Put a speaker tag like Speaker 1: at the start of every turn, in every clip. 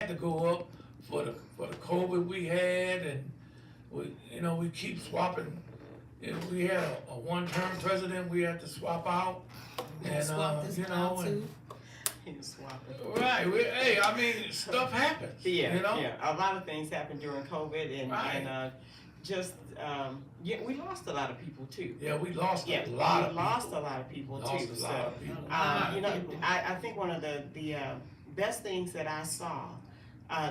Speaker 1: had to go up for the COVID we had, and we keep swapping. We had a one-term president we had to swap out, and
Speaker 2: Swap this out too.
Speaker 1: right. Hey, I mean, stuff happens.
Speaker 3: Yeah,
Speaker 1: you know.
Speaker 3: yeah. A lot of things happened during COVID, and
Speaker 1: Right.
Speaker 3: just we lost a lot of people too.
Speaker 1: Yeah, we lost
Speaker 3: Yeah,
Speaker 1: a lot
Speaker 3: we
Speaker 1: of
Speaker 3: lost
Speaker 1: people.
Speaker 3: a lot of people
Speaker 1: Lost
Speaker 3: too.
Speaker 1: a
Speaker 3: So,
Speaker 1: lot of people.
Speaker 3: I think one of the best things that I saw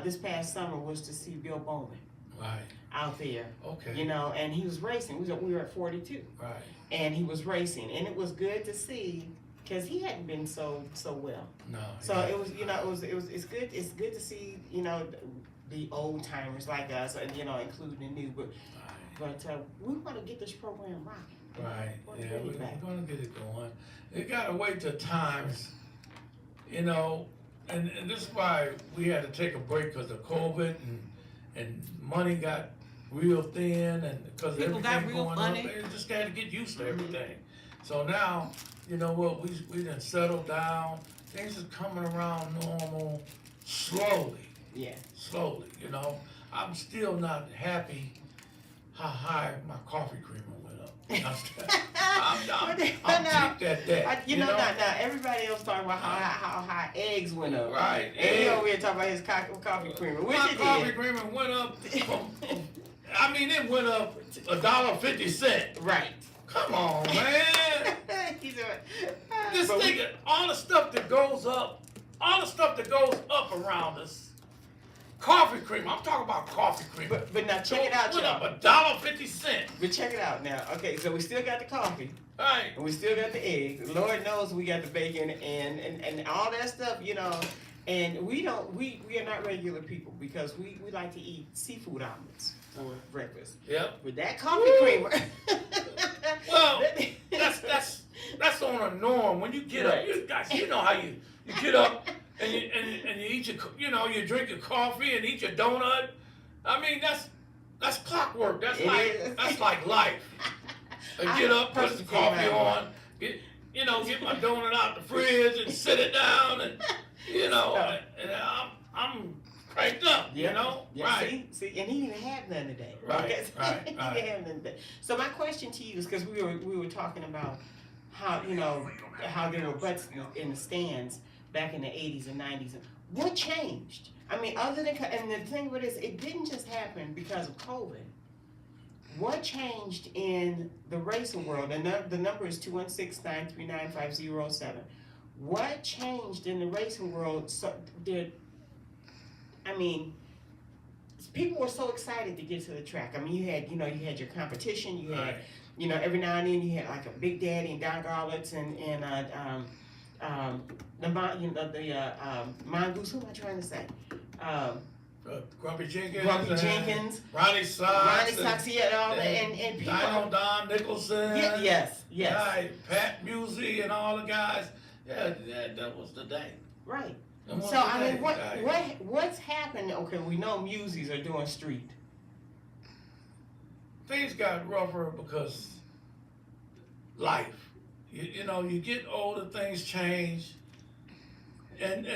Speaker 3: this past summer was to see Bill Bowman
Speaker 1: Right.
Speaker 3: out there.
Speaker 1: Okay.
Speaker 3: And he was racing. We were at 42,
Speaker 1: Right.
Speaker 3: and he was racing, and it was good to see because he hadn't been so well.
Speaker 1: No.
Speaker 3: So
Speaker 1: yeah.
Speaker 3: it was it's good. It's good to see the old timers like us, and including the new. But we want to get this program rocking.
Speaker 1: Right.
Speaker 3: Want to
Speaker 1: Yeah,
Speaker 3: get it
Speaker 1: we're
Speaker 3: back.
Speaker 1: gonna get it going. It gotta wait till times, and this is why we had to take a break because of COVID and money got real thin, and because of
Speaker 2: People got
Speaker 1: everything
Speaker 2: real
Speaker 1: going
Speaker 2: funny.
Speaker 1: on, they just got to get used to everything. So now, you know what, we done settled down. Things is coming around normal, slowly.
Speaker 3: Yeah.
Speaker 1: Slowly. I'm still not happy how high my coffee creamer went up. I'm ticked at that.
Speaker 3: Now everybody else talking about how high eggs went up.
Speaker 1: Right.
Speaker 3: And he over here talking about his coffee creamer, which
Speaker 1: My
Speaker 3: it
Speaker 1: coffee
Speaker 3: did.
Speaker 1: creamer went up it went up $1.50.
Speaker 3: Right.
Speaker 1: Come on, man.
Speaker 3: He's a,
Speaker 1: This
Speaker 3: but we-
Speaker 1: nigga, all the stuff that goes up around us, coffee creamer. I'm talking about coffee creamer.
Speaker 3: But now check it out,
Speaker 1: went
Speaker 3: y'all.
Speaker 1: up $1.50.
Speaker 3: But check it out now. Okay, so we still got the coffee.
Speaker 1: Right.
Speaker 3: And we still got the eggs. Lord knows we got the bacon and all that stuff, And we are not regular people because we like to eat seafood omelets for breakfast.
Speaker 1: Yep.
Speaker 3: With that coffee creamer.
Speaker 1: Well, that's on a norm. When you get up,
Speaker 3: Right.
Speaker 1: you guys, you know how you get up and you eat you drink your coffee and eat your donut. I mean, that's clockwork. That's like life. I get up, put the coffee on, get my donut out the fridge and sit it down, and and I'm cranked up,
Speaker 3: Yeah,
Speaker 1: right?
Speaker 3: See, and he didn't have none today.
Speaker 1: Right,
Speaker 3: Okay?
Speaker 1: right,
Speaker 3: He
Speaker 1: right.
Speaker 3: didn't have none today. So my question to you is because we were talking about how how there were butts in the stands back in the 80s and 90s. What changed? I mean, other than and the thing with this, it didn't just happen because of COVID. What changed in the racing world? And the number is 216-939-5007. What changed in the racing world? People were so excited to get to the track. I mean, you had your competition. You had,
Speaker 1: Right.
Speaker 3: Every now and then you had like a Big Daddy and Don Garlitz and Mongoose. Who am I trying to say?
Speaker 1: Grumpy Jenkins.
Speaker 3: Grumpy
Speaker 1: and
Speaker 3: Jenkins.
Speaker 1: Ronnie Sox.
Speaker 3: Ronnie Sox, and all that, and people.
Speaker 1: Dino Don Nicholson.
Speaker 3: Yes.
Speaker 1: Right, Pat Musey and all the guys. Yeah, that was the day.
Speaker 3: Right.
Speaker 1: That was
Speaker 3: So
Speaker 1: the
Speaker 3: I mean,
Speaker 1: day.
Speaker 3: what's happened? Okay, we know Musies are doing street.
Speaker 1: Things got rougher because life. You get older, things change. And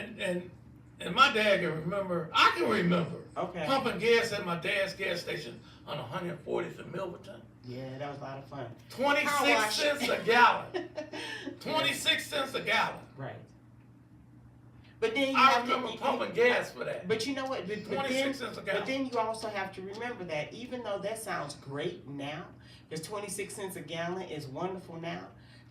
Speaker 1: my dad can remember. I can remember
Speaker 3: Okay.
Speaker 1: pumping gas at my dad's gas station on 140th and Milverton.
Speaker 3: Yeah, that was a lot of fun.
Speaker 1: 26 cents a gallon. 26 cents a gallon.
Speaker 3: Right. But then you
Speaker 1: I
Speaker 3: have
Speaker 1: remember
Speaker 3: to,
Speaker 1: pumping gas for that.
Speaker 3: But you know what? But
Speaker 1: 26 cents a gallon.
Speaker 3: But then you also have to remember that even though that sounds great now, because 26 cents a gallon is wonderful now,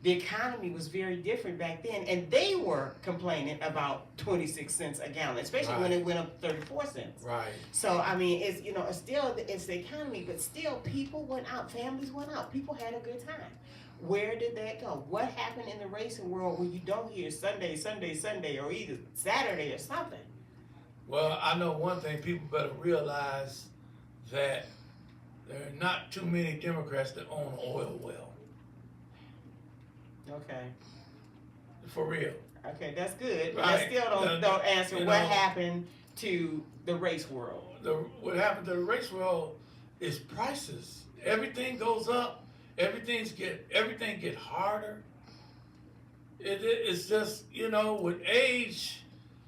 Speaker 3: the economy was very different back then, and they were complaining about 26 cents a gallon, especially when it went up 34 cents.
Speaker 1: Right.
Speaker 3: So I mean, it's it's the economy, but still, people went out, families went out, people had a good time. Where did that go? What happened in the racing world where you don't hear Sunday, Sunday, Sunday, or either Saturday or something?
Speaker 1: Well, I know one thing, people better realize that there are not too many Democrats that own an oil well.
Speaker 3: Okay.
Speaker 1: For real.
Speaker 3: Okay, that's good. But
Speaker 1: Right.
Speaker 3: that still don't answer
Speaker 1: you
Speaker 3: what
Speaker 1: know-
Speaker 3: happened to the race world.
Speaker 1: What happened to the race world is prices. Everything goes up. Everything get harder. It's just, with age,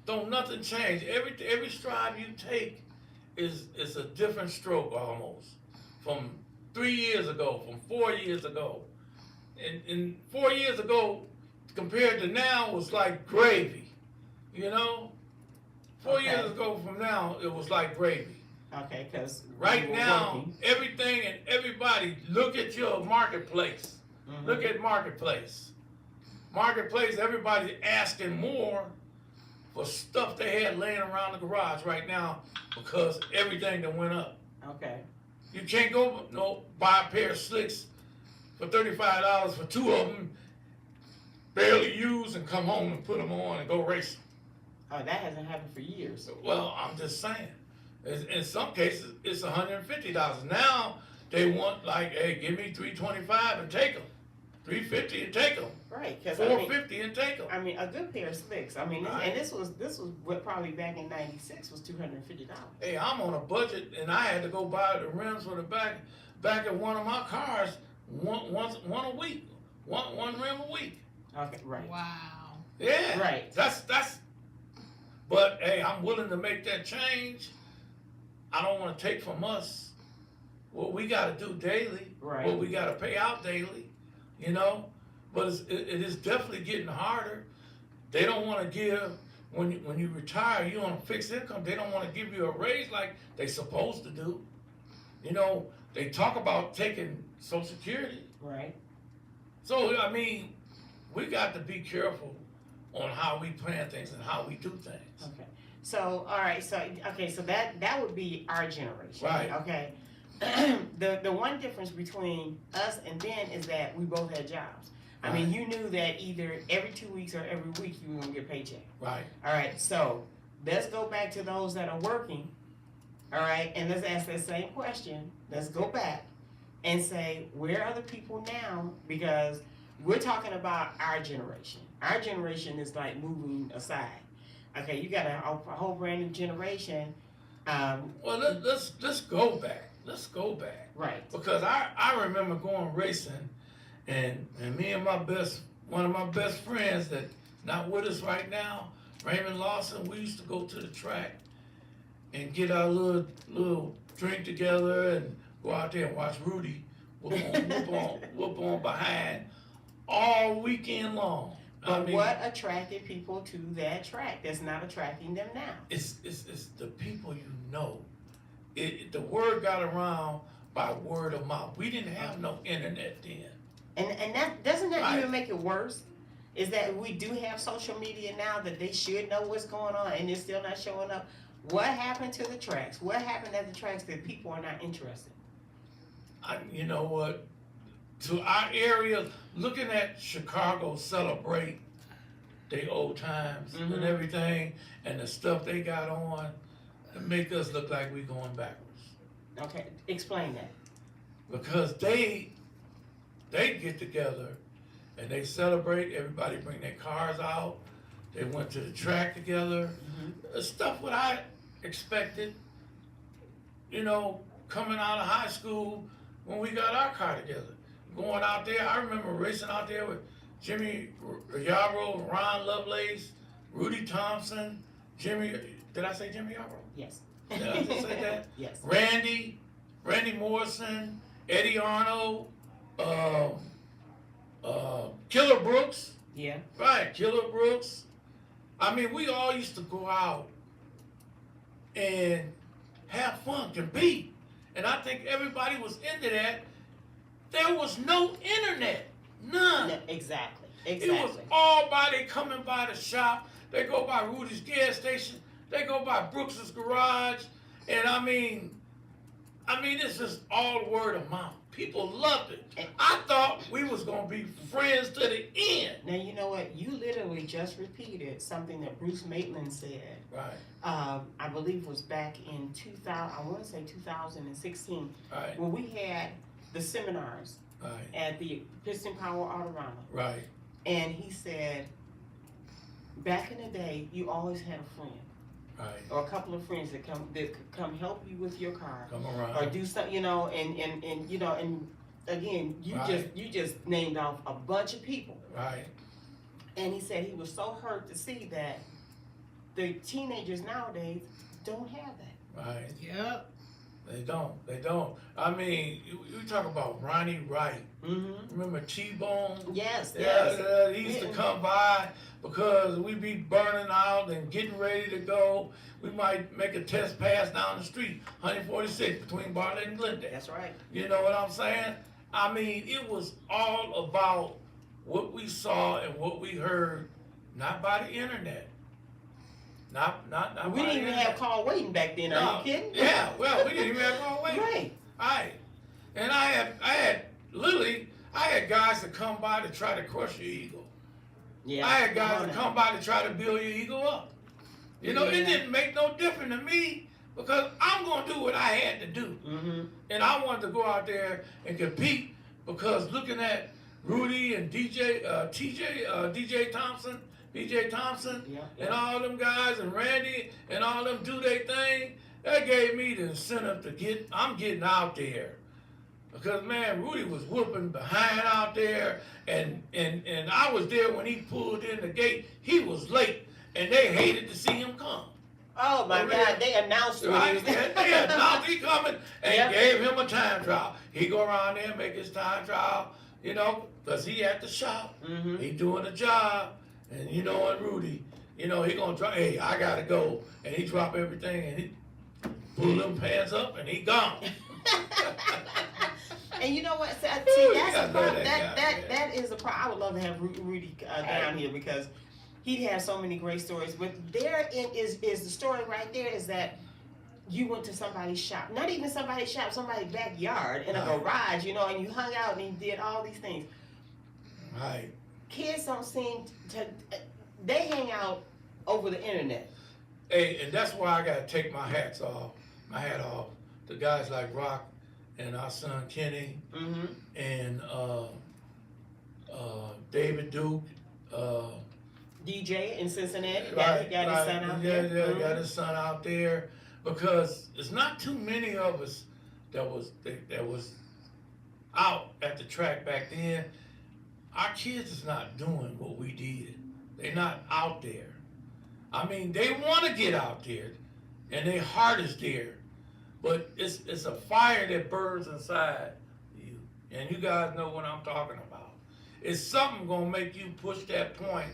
Speaker 1: don't nothing change. Every stride you take is a different stroke almost. From 3 years ago, from 4 years ago. And 4 years ago compared to now was like gravy. You know? 4 years ago from now it was like gravy.
Speaker 3: Okay, because
Speaker 1: right now everything and everybody, look at your marketplace. Mm-hmm. Look at marketplace. Marketplace, everybody's asking more for stuff they had laying around the garage right now because everything that went up.
Speaker 3: Okay.
Speaker 1: You can't go buy a pair of slicks for $35 for two of them, barely used, and come home and put them on and go racing.
Speaker 3: Oh, that hasn't happened for years.
Speaker 1: Well, I'm just saying. In some cases, it's $150. Now they want like, hey, give me $325 and take them. $350 and take them.
Speaker 3: Right,
Speaker 1: $450 and take them.
Speaker 3: I mean, a good pair of slicks. I mean, right. And this was what probably back in '96 was $250.
Speaker 1: Hey, I'm on a budget, and I had to go buy the rims for the back of one of my cars one a week, one rim a week.
Speaker 3: Okay, right.
Speaker 2: Wow.
Speaker 1: Yeah.
Speaker 3: Right.
Speaker 1: That's. But hey, I'm willing to make that change. I don't want to take from us what we got to do daily,
Speaker 3: right.
Speaker 1: What we got to pay out daily, you know. But it is definitely getting harder. They don't want to give, when you retire, you on a fixed income, they don't want to give you a raise like they supposed to do. You know, they talk about taking Social Security.
Speaker 3: Right.
Speaker 1: So, I mean, we got to be careful on how we plan things and how we do things.
Speaker 3: Okay. So, all right. So, okay. So that would be our generation.
Speaker 1: Right.
Speaker 3: Okay. The one difference between us and then is that we both had jobs. I mean, you knew that either every 2 weeks or every week you were gonna get a paycheck.
Speaker 1: Right.
Speaker 3: All right. So let's go back to those that are working. All right, and let's ask that same question. Let's go back and say, where are the people now? Because we're talking about our generation. Our generation is like moving aside. Okay, you got a whole brand new generation.
Speaker 1: Well, let's go back. Let's go back.
Speaker 3: Right.
Speaker 1: Because I remember going racing, and me and one of my best friends that's not with us right now, Raymond Lawson, we used to go to the track and get our little drink together and go out there and watch Rudy whoop on behind all weekend long.
Speaker 3: But what attracted people to that track that's not attracting them now?
Speaker 1: It's the people you know. The word got around by word of mouth. We didn't have no internet then.
Speaker 3: And that doesn't that even make it worse? Is that we do have social media now that they should know what's going on and it's still not showing up. What happened to the tracks? What happened at the tracks that people are not interested?
Speaker 1: You know what? To our area, looking at Chicago celebrate their old times and everything, and the stuff they got on, it make us look like we're going backwards.
Speaker 3: Okay, explain that.
Speaker 1: Because they get together and they celebrate. Everybody bring their cars out. They went to the track together. Stuff what I expected, you know, coming out of high school when we got our car together. Going out there, I remember racing out there with Jimmy Yarrow, Ron Lovelace, Rudy Thompson, did I say Jimmy Yarrow?
Speaker 3: Yes.
Speaker 1: Did I just say that?
Speaker 3: Yes.
Speaker 1: Randy Morrison, Eddie Arnold, Killer Brooks.
Speaker 3: Yeah.
Speaker 1: Right, Killer Brooks. I mean, we all used to go out and have fun, compete. And I think everybody was into that. There was no internet. None.
Speaker 3: No, exactly.
Speaker 1: It was all they coming by the shop. They go by Rudy's gas station. They go by Brooks's garage. And I mean, it's just all word of mouth. People loved it. And I thought we was going to be friends to the end.
Speaker 3: Now, you know what? You literally just repeated something that Bruce Maitland said.
Speaker 1: Right.
Speaker 3: I believe it was back in 2000, I want to say 2016.
Speaker 1: Right.
Speaker 3: When we had the seminars at the Piston Power Autorama.
Speaker 1: Right.
Speaker 3: And he said, back in the day, you always had a friend.
Speaker 1: Right.
Speaker 3: Or a couple of friends that could come help you with your car.
Speaker 1: Come around.
Speaker 3: Or do something, you know, and you know, and again, you just named off a bunch of people.
Speaker 1: Right.
Speaker 3: And he said he was so hurt to see that the teenagers nowadays don't have that.
Speaker 1: Right.
Speaker 2: Yep.
Speaker 1: They don't. They don't. I mean, you talk about Ronnie Wright.
Speaker 3: Mm-hmm.
Speaker 1: Remember T-Bone?
Speaker 3: Yes,
Speaker 1: Yeah,
Speaker 3: yes.
Speaker 1: he used to come by because we be burning out and getting ready to go. We might make a test pass down the street, 146 between Bartlett and Glendale.
Speaker 3: That's right.
Speaker 1: You know what I'm saying? I mean, it was all about what we saw and what we heard, not by the internet. Not
Speaker 3: We
Speaker 1: by
Speaker 3: didn't
Speaker 1: the
Speaker 3: even
Speaker 1: internet.
Speaker 3: have call waiting back then. Are you kidding?
Speaker 1: Yeah, well, we didn't even have call waiting.
Speaker 3: Right.
Speaker 1: Right. And I had guys that come by to try to crush your ego.
Speaker 3: Yeah.
Speaker 1: I had guys that come by to try to build your ego up. You know, it didn't make no difference to me because I'm going to do what I had to do.
Speaker 3: Mm-hmm.
Speaker 1: And I wanted to go out there and compete because looking at Rudy and DJ Thompson,
Speaker 3: Yeah.
Speaker 1: and all them guys and Randy and all them do their thing, that gave me the incentive to I'm getting out there. Because man, Rudy was whooping behind out there and I was there when he pulled in the gate. He was late and they hated to see him come.
Speaker 3: Oh my God, they announced it.
Speaker 1: Right? They announced he coming and
Speaker 3: Yep.
Speaker 1: gave him a time trial. He go around there and make his time trial, you know, because he at the shop.
Speaker 3: Mm-hmm.
Speaker 1: He doing a job. And you know, and Rudy, you know, he gonna drop, hey, I gotta go. And he drop everything and he pull them pants up and he gone.
Speaker 3: And you know what? See,
Speaker 1: Ooh,
Speaker 3: that's
Speaker 1: I
Speaker 3: a
Speaker 1: love
Speaker 3: problem.
Speaker 1: that guy,
Speaker 3: That is a problem. I would love to have Rudy down here because he'd have so many great stories. But is the story right there is that you went to somebody's shop, not even somebody's shop, somebody's backyard in a garage, you know, and you hung out and you did all these things.
Speaker 1: Right.
Speaker 3: Kids don't seem to, they hang out over the internet.
Speaker 1: Hey, and that's why I gotta take my hat off to guys like Rock and our son Kenny
Speaker 3: Mm-hmm.
Speaker 1: and David Duke.
Speaker 3: DJ in Cincinnati, he
Speaker 1: Right,
Speaker 3: got his son out there.
Speaker 1: Yeah, got his son out there because there's not too many of us that was out at the track back then. Our kids is not doing what we did. They're not out there. I mean, they want to get out there, and their heart is there, but it's a fire that burns inside you, and you guys know what I'm talking about. It's something gonna make you push that point.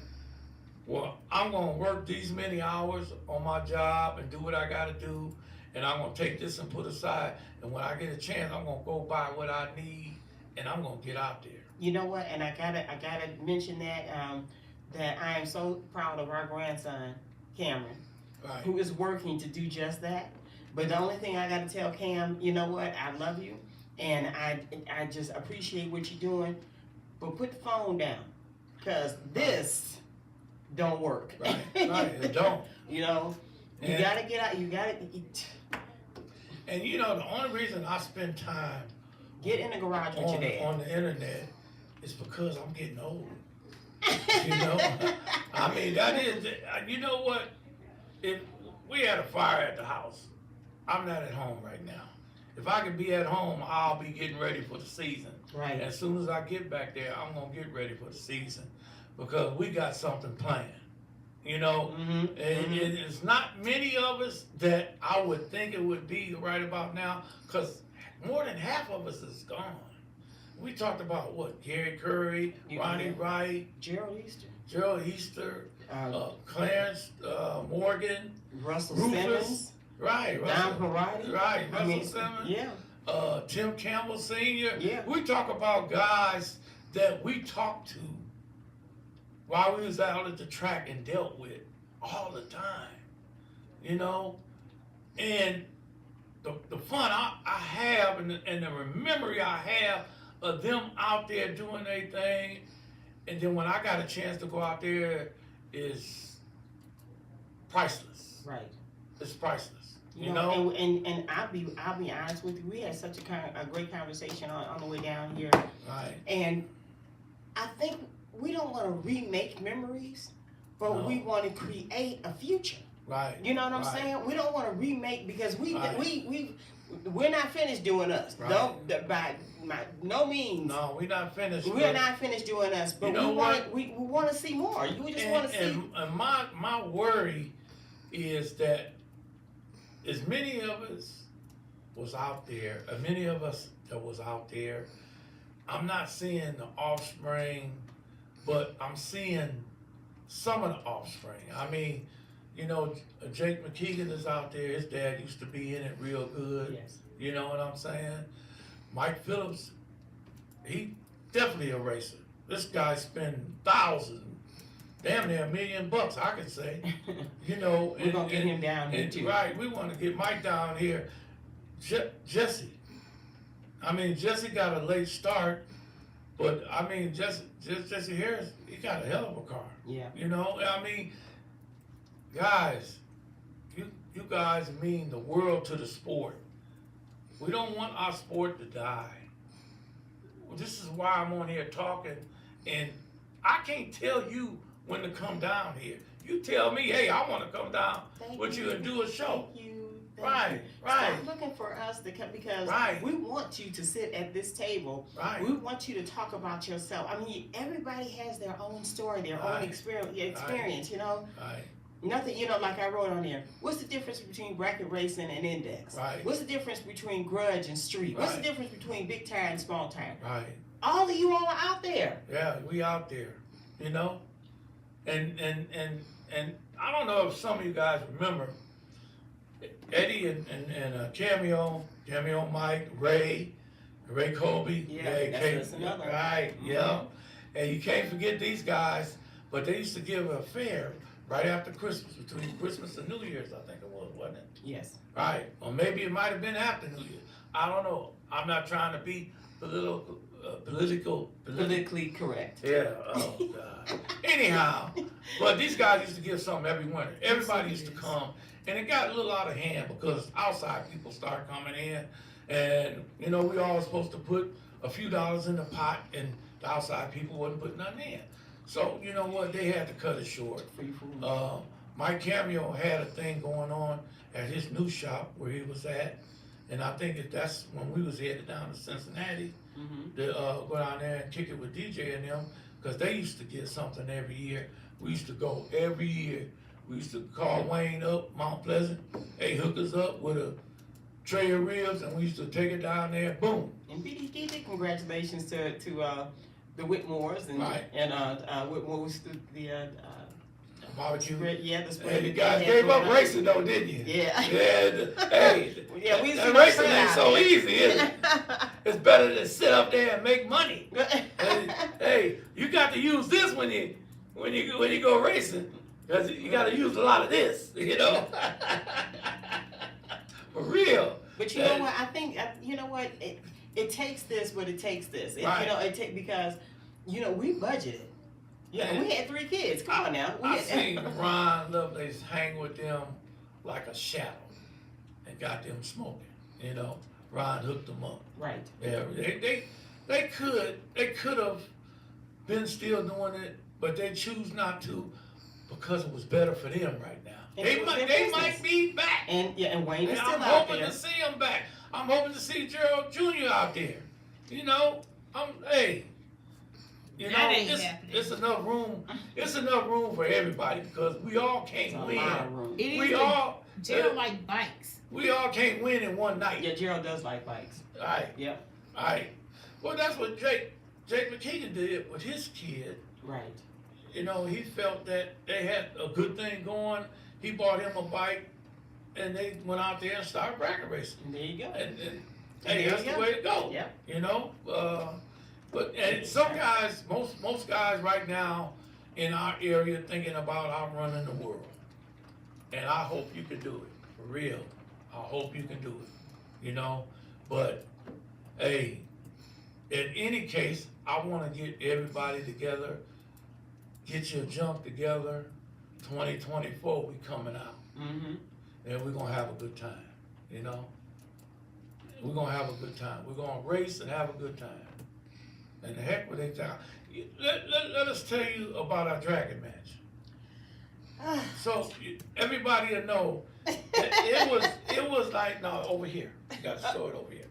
Speaker 1: Well, I'm gonna work these many hours on my job and do what I gotta do, and I'm gonna take this and put aside. And when I get a chance, I'm gonna go buy what I need, and I'm gonna get out there.
Speaker 3: You know what? And I gotta mention that that I am so proud of our grandson Cameron,
Speaker 1: Right.
Speaker 3: who is working to do just that. But the only thing I gotta tell Cam, you know what? I love you, and I just appreciate what you're doing. But put the phone down, cause this don't work.
Speaker 1: Right. It don't.
Speaker 3: You know, you
Speaker 1: And-
Speaker 3: gotta get out. You gotta eat.
Speaker 1: And you know, the only reason I spend time
Speaker 3: Get in the garage with your dad.
Speaker 1: on the internet is because I'm getting old. You know, I mean that is. You know what? If we had a fire at the house, I'm not at home right now. If I could be at home, I'll be getting ready for the season.
Speaker 3: Right.
Speaker 1: As soon as I get back there, I'm gonna get ready for the season because we got something planned. You know,
Speaker 3: Mm-hmm.
Speaker 1: and it's not many of us that I would think it would be right about now, because more than half of us is gone. We talked about what? Gary Curry, Ronnie Wright,
Speaker 3: Gerald Easter,
Speaker 1: Gerald Easter, Clarence Morgan,
Speaker 3: Russell
Speaker 1: Rufus,
Speaker 3: Simmons,
Speaker 1: right?
Speaker 3: Don Parati.
Speaker 1: Right,
Speaker 3: I
Speaker 1: Russell
Speaker 3: mean,
Speaker 1: Simmons,
Speaker 3: yeah.
Speaker 1: Tim Campbell Sr.
Speaker 3: Yeah.
Speaker 1: We talk about guys that we talked to while we was out at the track and dealt with all the time, you know, and the fun I have and the memory I have of them out there doing their thing, and then when I got a chance to go out there is priceless.
Speaker 3: Right.
Speaker 1: It's priceless.
Speaker 3: You know, and I'll be honest with you. We had such a great conversation on the way down here,
Speaker 1: Right.
Speaker 3: and I think we don't want to remake memories, but
Speaker 1: No.
Speaker 3: we want to create a future.
Speaker 1: Right.
Speaker 3: You know what I'm
Speaker 1: Right.
Speaker 3: saying? We don't want to remake because
Speaker 1: Right.
Speaker 3: we're not finished doing us.
Speaker 1: Right.
Speaker 3: By no means.
Speaker 1: No, we're not finished.
Speaker 3: We're not finished doing us, but
Speaker 1: You know what?
Speaker 3: we want to see more. We just want to see.
Speaker 1: And my worry is that as many of us was out there, many of us that was out there, I'm not seeing the offspring, but I'm seeing some of the offspring. I mean, you know, Jake McKeegan is out there. His dad used to be in it real good.
Speaker 3: Yes.
Speaker 1: You know what I'm saying? Mike Phillips, he definitely a racer. This guy spent thousands, damn near $1 million, I could say. You know,
Speaker 3: We're gonna get him down here too.
Speaker 1: Right, we want to get Mike down here. Jesse. I mean, Jesse got a late start, but I mean, Jesse Harris, he got a hell of a car.
Speaker 3: Yeah.
Speaker 1: You know, I mean, guys, you guys mean the world to the sport. We don't want our sport to die. Well, this is why I'm on here talking, and I can't tell you when to come down here. You tell me, hey, I want to come down with you and do a show.
Speaker 3: Thank you.
Speaker 1: Right.
Speaker 3: Stop looking for us to come because we want you to sit at this table.
Speaker 1: Right.
Speaker 3: We want you to talk about yourself. I mean, everybody has their own story, their own experience, you know?
Speaker 1: Right.
Speaker 3: Nothing, you know, like I wrote on there. What's the difference between bracket racing and index?
Speaker 1: Right.
Speaker 3: What's the difference between grudge and street?
Speaker 1: Right.
Speaker 3: What's the difference between big tire and small tire?
Speaker 1: Right.
Speaker 3: All of you all are out there.
Speaker 1: Yeah, we out there, you know? And I don't know if some of you guys remember Eddie and Cameo Mike, Ray Colby.
Speaker 3: Yeah, that's another.
Speaker 1: Right,
Speaker 3: Mm-hmm.
Speaker 1: yeah. And you can't forget these guys, but they used to give a fair right after Christmas, between Christmas and New Year's, I think it was, wasn't it?
Speaker 3: Yes.
Speaker 1: Right, or maybe it might have been after New Year's. I don't know. I'm not trying to be
Speaker 3: Politically correct.
Speaker 1: Yeah, oh God. Anyhow, but these guys used to give something every winter. Everybody used to come, and it got a little out of hand because outside people started coming in, and you know, we all supposed to put a few dollars in the pot, and the outside people wasn't putting nothing in. So you know what? They had to cut it short.
Speaker 3: Free food.
Speaker 1: Mike Cameo had a thing going on at his new shop where he was at, and I think that's when we was headed down to Cincinnati to go down there and kick it with DJ and them, because they used to get something every year. We used to go every year. We used to call Wayne up, Mount Pleasant, hey, hook us up with a tray of ribs, and we used to take it down there, boom.
Speaker 3: And BDD, congratulations to the Whitmores and Whitmore's the
Speaker 1: Barbecue.
Speaker 3: yeah, the spread.
Speaker 1: Hey, you guys gave up racing though, didn't you?
Speaker 3: Yeah.
Speaker 1: Hey,
Speaker 3: yeah, we
Speaker 1: that racing ain't so easy, is it? It's better to sit up there and make money. Hey, you got to use this when you go racing, because you got to use a lot of this, you know. For real.
Speaker 3: But you know what? I think you know what it takes this, but it takes this.
Speaker 1: Right.
Speaker 3: You know, because you know we budgeted. Yeah, we had 3 kids. Come on now.
Speaker 1: I seen Ron Lovelace hang with them like a shadow and got them smoking. You know, Ron hooked them up.
Speaker 3: Right.
Speaker 1: Yeah, they could have been still doing it, but they choose not to because it was better for them right now.
Speaker 3: And
Speaker 1: They might be back.
Speaker 3: And Wayne is still
Speaker 1: I'm
Speaker 3: out
Speaker 1: hoping
Speaker 3: there.
Speaker 1: to see him back. I'm hoping to see Gerald Jr. out there. You know, you know, it's enough room. It's enough room for everybody because we all can't win.
Speaker 2: Gerald like bikes.
Speaker 1: We all can't win in one night.
Speaker 3: Yeah, Gerald does like bikes.
Speaker 1: All right.
Speaker 3: Yep.
Speaker 1: All right. Well, that's what Jake McKeegan did with his kid.
Speaker 3: Right.
Speaker 1: You know, he felt that they had a good thing going. He bought him a bike, and they went out there and started bracket racing.
Speaker 3: And there you go.
Speaker 1: And hey, that's the way to go.
Speaker 3: Yeah.
Speaker 1: You know, but some guys, most guys right now in our area thinking about outrunning the world. And I hope you can do it, for real. I hope you can do it, you know. But, hey, in any case, I want to get everybody together, get your junk together. 2024, we coming out.
Speaker 3: Mm-hmm.
Speaker 1: And we're going to have a good time, you know. We're going to have a good time. We're going to race and have a good time. And the heck with it. Let us tell you about our dragon match. So everybody will know that it was like, no, over here. You got to show it over here.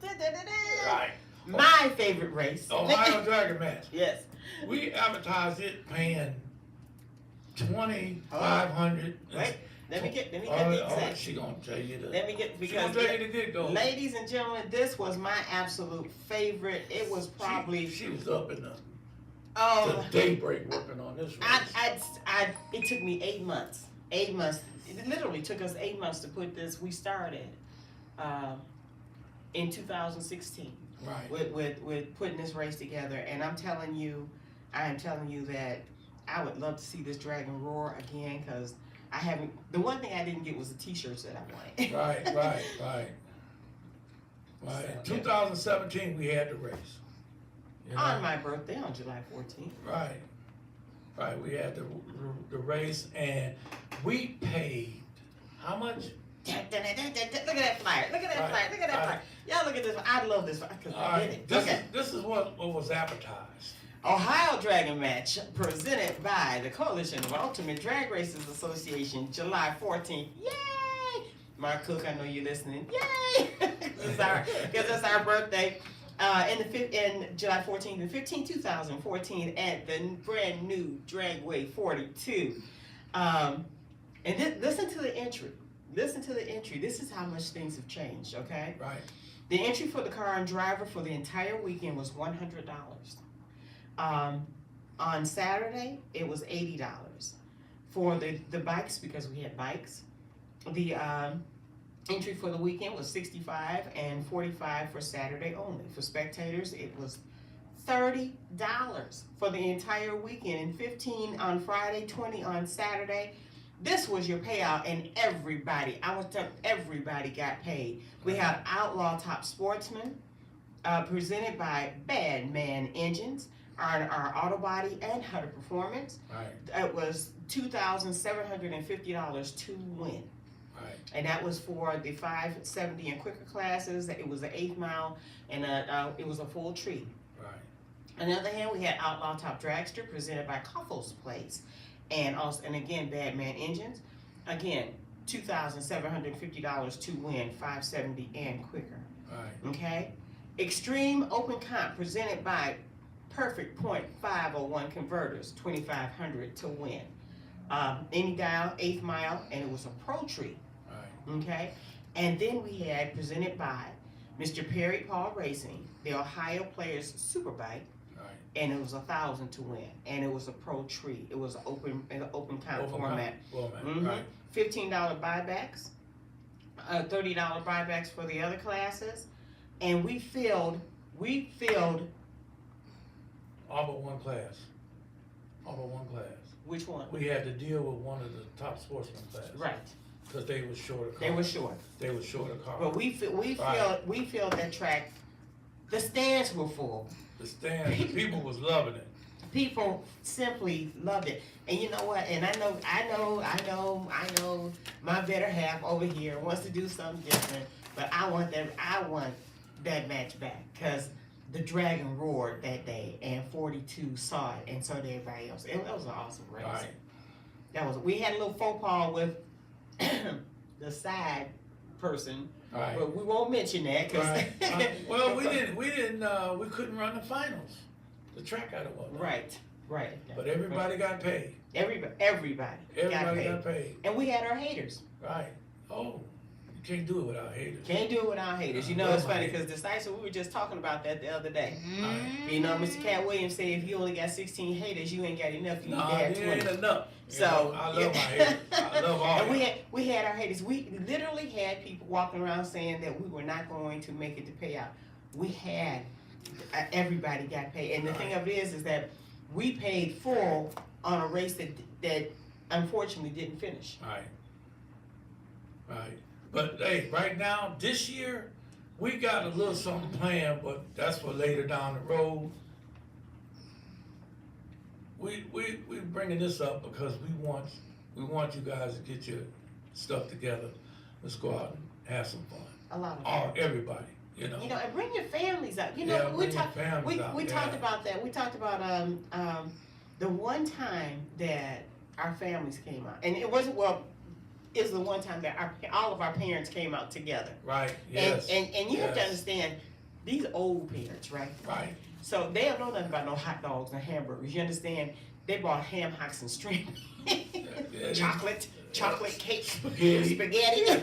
Speaker 1: Right.
Speaker 3: My favorite race.
Speaker 1: Ohio Dragon Match.
Speaker 3: Yes.
Speaker 1: We advertised it paying $2,500.
Speaker 3: Right. Let me get the
Speaker 1: All
Speaker 3: exact.
Speaker 1: she gonna tell you that.
Speaker 3: Let me get,
Speaker 1: She
Speaker 3: because
Speaker 1: gonna tell you the get-go.
Speaker 3: ladies and gentlemen, this was my absolute favorite. It was probably
Speaker 1: She was up in the
Speaker 3: oh,
Speaker 1: daybreak working on this race.
Speaker 3: it took me 8 months. 8 months. It literally took us 8 months to put this. We started in 2016
Speaker 1: Right.
Speaker 3: with putting this race together, and I am telling you that I would love to see this dragon roar again, because I haven't. The one thing I didn't get was the T-shirts that I wanted.
Speaker 1: Right.
Speaker 3: So,
Speaker 1: 2017, we had the race. You know?
Speaker 3: On my birthday, on July 14th.
Speaker 1: Right. We had the race, and we paid how much?
Speaker 3: Look at that flyer. Look at that
Speaker 1: Right.
Speaker 3: flyer. Look at that flyer. Y'all look at this. I love this because I did it.
Speaker 1: This is what was advertised.
Speaker 3: Ohio Dragon Match presented by the Coalition of Ultimate Drag Racers Association, July 14th. Yay! Mark Cook, I know you're listening. Yay! Because it's our birthday. In July 14th and 15th, 2014, at the brand new Dragway 42. And listen to the entry. Listen to the entry. This is how much things have changed, okay?
Speaker 1: Right.
Speaker 3: The entry for the car and driver for the entire weekend was $100. On Saturday, it was $80. For the bikes, because we had bikes, the entry for the weekend was $65 and $45 for Saturday only. For spectators, it was $30 for the entire weekend, and $15 on Friday, $20 on Saturday. This was your payout, and everybody got paid. We had Outlaw Top Sportsman, presented by Bad Man Engines, our auto body and Hutter Performance.
Speaker 1: Right.
Speaker 3: It was $2,750 to win.
Speaker 1: Right.
Speaker 3: And that was for the 570 and quicker classes. It was an 8 mile, and it was a full tree.
Speaker 1: Right.
Speaker 3: On the other hand, we had Outlaw Top Dragster, presented by Couples Place, and again, Bad Man Engines. Again, $2,750 to win 570 and quicker.
Speaker 1: Right.
Speaker 3: Okay. Extreme Open Comp, presented by Perfect Point 501 Converters, $2,500 to win. Any dial, 8th mile, and it was a pro tree.
Speaker 1: Right.
Speaker 3: Okay. And then we had, presented by Mr. Perry Paul Racing, the Ohio Players Superbike,
Speaker 1: Right.
Speaker 3: and it was $1,000 to win, and it was a pro tree. It was an open comp format. Mm-hmm.
Speaker 1: Right.
Speaker 3: $15 buybacks, $30 buybacks for the other classes, and we filled.
Speaker 1: All but one class.
Speaker 3: Which one?
Speaker 1: We had to deal with one of the top sportsman classes.
Speaker 3: Right.
Speaker 1: Because they were short of cars.
Speaker 3: They were short.
Speaker 1: They were short of cars.
Speaker 3: But we filled that track. The stands were full.
Speaker 1: The stands, people was loving it.
Speaker 3: People simply loved it. And you know what? And I know my better half over here wants to do something different, but I want that match back, because the dragon roared that day, and 42 saw it, and so did everybody else. It was an awesome race.
Speaker 1: Right.
Speaker 3: We had a little faux pas with the side person.
Speaker 1: Right.
Speaker 3: But we won't mention that.
Speaker 1: Right. Well, we couldn't run the finals. The track out of one.
Speaker 3: Right.
Speaker 1: But everybody got paid.
Speaker 3: Everybody got paid. And we had our haters.
Speaker 1: Right. Oh, you can't do it without haters.
Speaker 3: Can't do it without haters. You know, it's funny because Decisive, we were just talking about that the other day.
Speaker 2: Mm-hmm.
Speaker 3: You know, Mr. Cat Williams said if you only got 16 haters, you ain't got enough. You need to have 20.
Speaker 1: Ain't enough.
Speaker 3: So
Speaker 1: I love my haters. I love all.
Speaker 3: And we had our haters. We literally had people walking around saying that we were not going to make it to payout. We had everybody got paid, and the thing of it is that we paid full on a race that unfortunately didn't finish.
Speaker 1: Right. But hey, right now, this year, we got a little something planned, but that's for later down the road. We bringing this up because we want you guys to get your stuff together. Let's go out and have some fun.
Speaker 3: A lot of fun.
Speaker 1: Everybody, you know.
Speaker 3: You know, and bring your families out. You know,
Speaker 1: Yeah,
Speaker 3: we
Speaker 1: bring your families out,
Speaker 3: we
Speaker 1: yeah.
Speaker 3: talked about that. We talked about the one time that our families came out, and it wasn't It's the one time that all of our parents came out together.
Speaker 1: Right. Yes.
Speaker 3: And you have to understand, these old parents, right?
Speaker 1: Right.
Speaker 3: So they don't know nothing about no hot dogs and hamburgers. You understand? They bought ham hocks and string.
Speaker 1: Yeah,
Speaker 3: chocolate cake,
Speaker 1: spaghetti.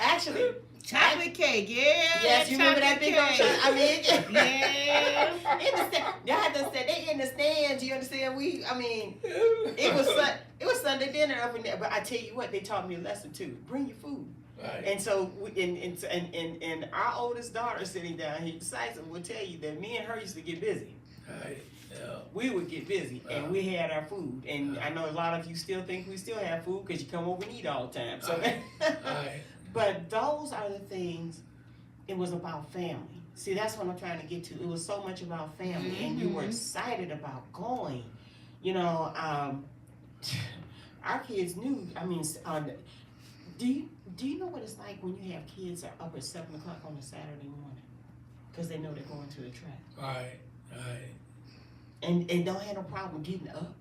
Speaker 3: Actually,
Speaker 2: Chocolate cake, yeah.
Speaker 3: yes, you remember that big old
Speaker 2: cake.
Speaker 3: I mean,
Speaker 2: Yeah.
Speaker 3: Y'all had to say they in the stands. You understand? It was Sunday dinner up in there. But I tell you what, they taught me a lesson too. Bring your food.
Speaker 1: Right.
Speaker 3: And so, and our oldest daughter sitting down here, Sison, will tell you that me and her used to get busy.
Speaker 1: Right. Yeah.
Speaker 3: We would get busy, and we had our food. And I know a lot of you still think we still have food because you come over and eat all the time. So,
Speaker 1: Right.
Speaker 3: but those are the things. It was about family. See, that's what I'm trying to get to. It was so much about family, and you were excited about going. You know, our kids knew. I mean, do you know what it's like when you have kids that are up at 7 o'clock on a Saturday morning because they know they're going to the track?
Speaker 1: Right. Right.
Speaker 3: And don't have no problem getting up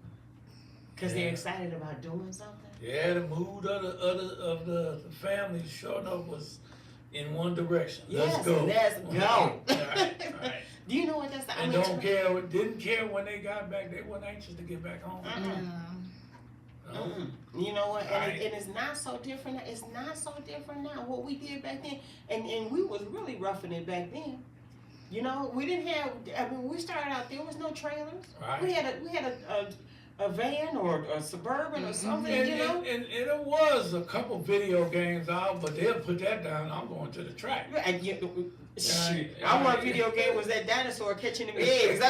Speaker 3: because they're excited about doing something.
Speaker 1: Yeah, the mood of the family sure enough was in one direction.
Speaker 3: Yes,
Speaker 1: let's go. Right.
Speaker 3: Do you know what that's like?
Speaker 1: And didn't care when they got back. They weren't anxious to get back home. No.
Speaker 3: You know what? And,
Speaker 1: Right.
Speaker 3: and it's not so different. It's not so different now. What we did back then, and we was really roughing it back then. You know, we didn't have. I mean, we started out. There was no trailers.
Speaker 1: Right.
Speaker 3: We had a van or a Suburban or something.
Speaker 1: And,
Speaker 3: you know.
Speaker 1: and there was a couple video games out, but they'll put that down. I'm going to the track.
Speaker 3: And
Speaker 1: Right.
Speaker 3: I want video game was that dinosaur catching them eggs.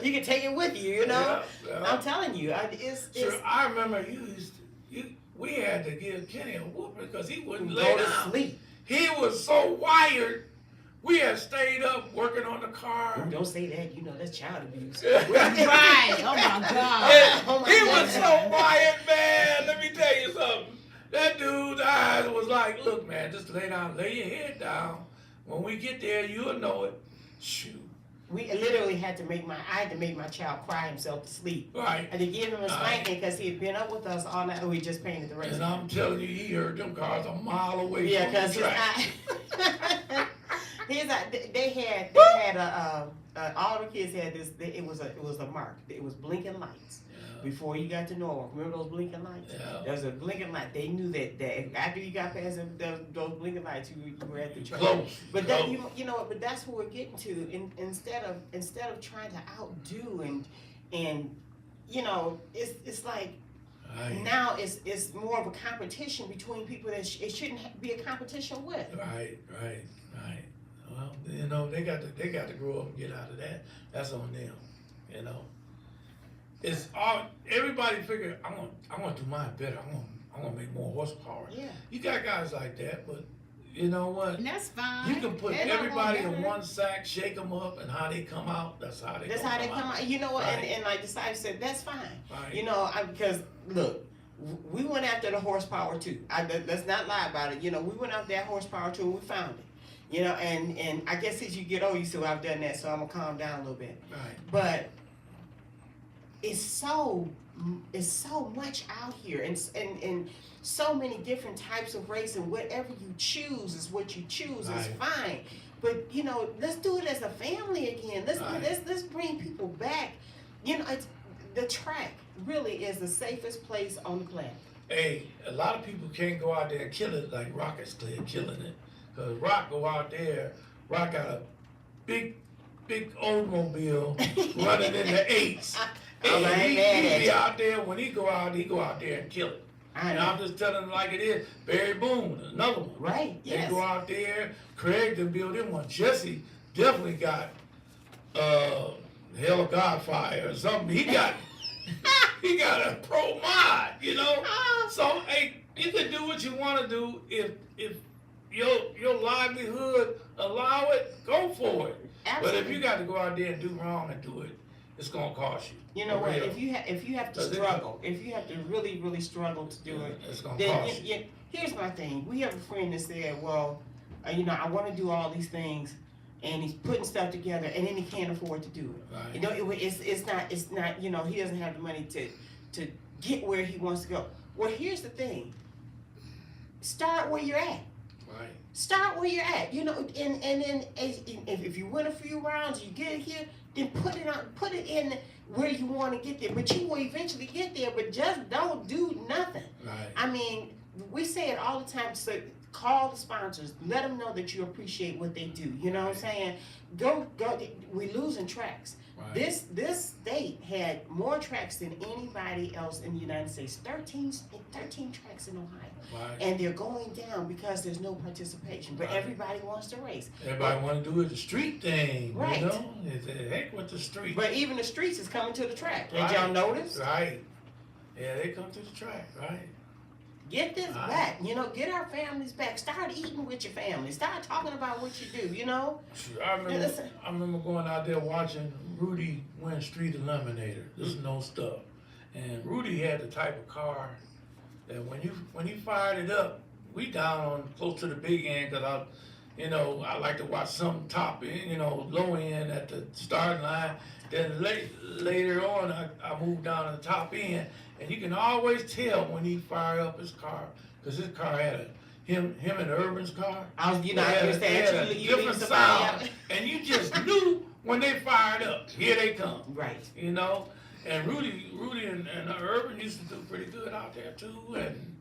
Speaker 3: You can take it with you, you know.
Speaker 1: Yeah.
Speaker 3: I'm telling you, it's
Speaker 1: Sure, I remember we had to give Kenny a whooping because he wouldn't
Speaker 3: go
Speaker 1: lay
Speaker 3: to
Speaker 1: down.
Speaker 3: sleep.
Speaker 1: He was so wired. We had stayed up working on the car.
Speaker 3: Don't say that. You know that's child abuse.
Speaker 2: Right. Oh my God.
Speaker 1: He was so wired, man. Let me tell you something. That dude's eyes was like, look, man, just lay down, lay your head down. When we get there, you'll know it. Shoot.
Speaker 3: We literally had to make my child cry himself to sleep.
Speaker 1: Right.
Speaker 3: And to give him a spanking because he had been up with us all night. We just painted the race.
Speaker 1: And I'm telling you, he heard them cars a mile away
Speaker 3: Yeah,
Speaker 1: from the
Speaker 3: because
Speaker 1: track.
Speaker 3: they had all the kids had this. It was a mark. It was blinking lights. Before you got to Norwalk, remember those blinking lights? Yeah. There was a blinking light. They knew that after you got past those blinking lights, you were at the track.
Speaker 1: Close.
Speaker 3: But that you know, but that's what we're getting to. Instead of trying to outdo and you know, it's like now it's more of a competition between people that it shouldn't be a competition with.
Speaker 1: Right. Well, you know, they got to grow up and get out of that. That's on them. You know. It's all everybody figure. I'm gonna do mine better. I'm gonna make more horsepower.
Speaker 3: Yeah.
Speaker 1: You got guys like that, but you know what?
Speaker 2: And that's fine.
Speaker 1: You can put everybody in one sack, shake them up, and how they come out. That's how they.
Speaker 3: come out. You know what?
Speaker 1: Right.
Speaker 3: And like the side said, that's fine.
Speaker 1: Right.
Speaker 3: You know, because look, we went after the horsepower too. Let's not lie about it. You know, we went after that horsepower too, and we found it. You know, and I guess as you get older, you say, well, I've done that, so I'm gonna calm down a little bit.
Speaker 1: Right.
Speaker 3: But it's so much out here, and so many different types of racing. Whatever you choose is what you choose. Right. Is fine. But you know, let's do it as a family again. Let's bring people back. You know, the track really is the safest place on the planet.
Speaker 1: Hey, a lot of people can't go out there and kill it like Rocket's killing it. Cause Rock go out there. Rock got a big Oldsmobile running in the 8s. And he be out there, when he go out there and kill it. And I'm just telling him like it is. Barry Boone, another one.
Speaker 3: Right, yes.
Speaker 1: They go out there. Craig done build him one. Jesse definitely got Hell of Godfire or something. He got a pro mod, you know? So, hey, you can do what you want to do. If your livelihood allow it, go for it. Absolutely. But if you got to go out there and do wrong and do it, it's gonna cost you.
Speaker 3: You know what? If you have to struggle, if you have to really, really struggle to do it,
Speaker 1: it's gonna cost you.
Speaker 3: Here's my thing. We have a friend that said, "Well, you know, I want to do all these things," and he's putting stuff together, and then he can't afford to do it.
Speaker 1: Right.
Speaker 3: You know, it's not. You know, he doesn't have the money to get where he wants to go. Well, here's the thing. Start where you're at.
Speaker 1: Right.
Speaker 3: Start where you're at, you know, and then if you win a few rounds, you get it here, then put it in where you want to get there. But you will eventually get there. But just don't do nothing.
Speaker 1: Right.
Speaker 3: I mean, we say it all the time. So call the sponsors, let them know that you appreciate what they do. You know what I'm saying? Go. We losing tracks.
Speaker 1: Right.
Speaker 3: This state had more tracks than anybody else in the United States. 13 tracks in Ohio.
Speaker 1: Right.
Speaker 3: And they're going down because there's no participation. But
Speaker 1: Right.
Speaker 3: everybody wants to race.
Speaker 1: Everybody want to do it the street thing,
Speaker 3: Right.
Speaker 1: you know? Heck with the street.
Speaker 3: But even the streets is coming to the track. Did
Speaker 1: Right.
Speaker 3: y'all notice?
Speaker 1: Right. Yeah, they come to the track, right?
Speaker 3: Get this
Speaker 1: Right.
Speaker 3: back. You know, get our families back. Start eating with your family. Start talking about what you do, you know?
Speaker 1: Shoot, I remember going out there watching Rudy win Street Eliminator. This is no stuff. And Rudy had the type of car that when he fired it up, we down on close to the big end because I like to watch some top end, low end at the starting line. Then later on, I moved down to the top end, and you can always tell when he fired up his car because his car had him and Urban's car.
Speaker 3: I was
Speaker 1: They had a different sound, and you just knew when they fired up. Here they come.
Speaker 3: Right.
Speaker 1: You know, and Rudy and Urban used to do pretty good out there too, and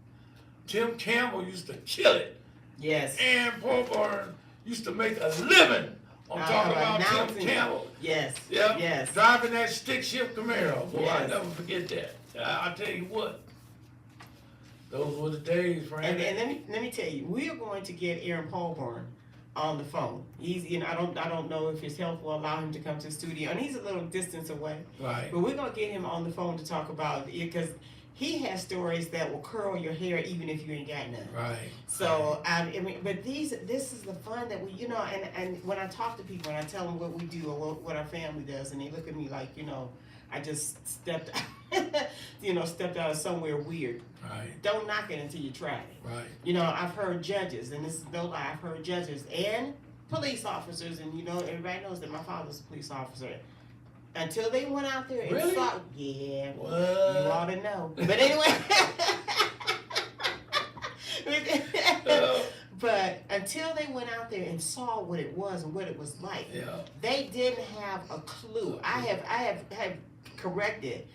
Speaker 1: Tim Campbell used to kill it.
Speaker 3: Yes.
Speaker 1: And Poburn used to make a living on talking about Tim Campbell.
Speaker 3: Yes.
Speaker 1: Yep.
Speaker 3: Yes.
Speaker 1: Driving that stick shift Camaro. Boy,
Speaker 3: Yes.
Speaker 1: I'll never forget that. I'll tell you what. Those were the days, Frank.
Speaker 3: And let me tell you, we are going to get Aaron Poburn on the phone. He's, I don't know if his health will allow him to come to the studio, and he's a little distance away.
Speaker 1: Right.
Speaker 3: But we're gonna get him on the phone to talk about it because he has stories that will curl your hair even if you ain't got none.
Speaker 1: Right.
Speaker 3: So I mean, but this is the fun that we, and when I talk to people and I tell them what we do or what our family does, and they look at me like, I just stepped out of somewhere weird.
Speaker 1: Right.
Speaker 3: Don't knock it until you try it.
Speaker 1: Right.
Speaker 3: I've heard judges, and this is no lie, I've heard judges and police officers, and everybody knows that my father's a police officer. Until they went out there and
Speaker 1: Really?
Speaker 3: saw, yeah,
Speaker 1: What?
Speaker 3: you ought to know. But anyway, but until they went out there and saw what it was and what it was like,
Speaker 1: Yeah.
Speaker 3: they didn't have a clue. I have corrected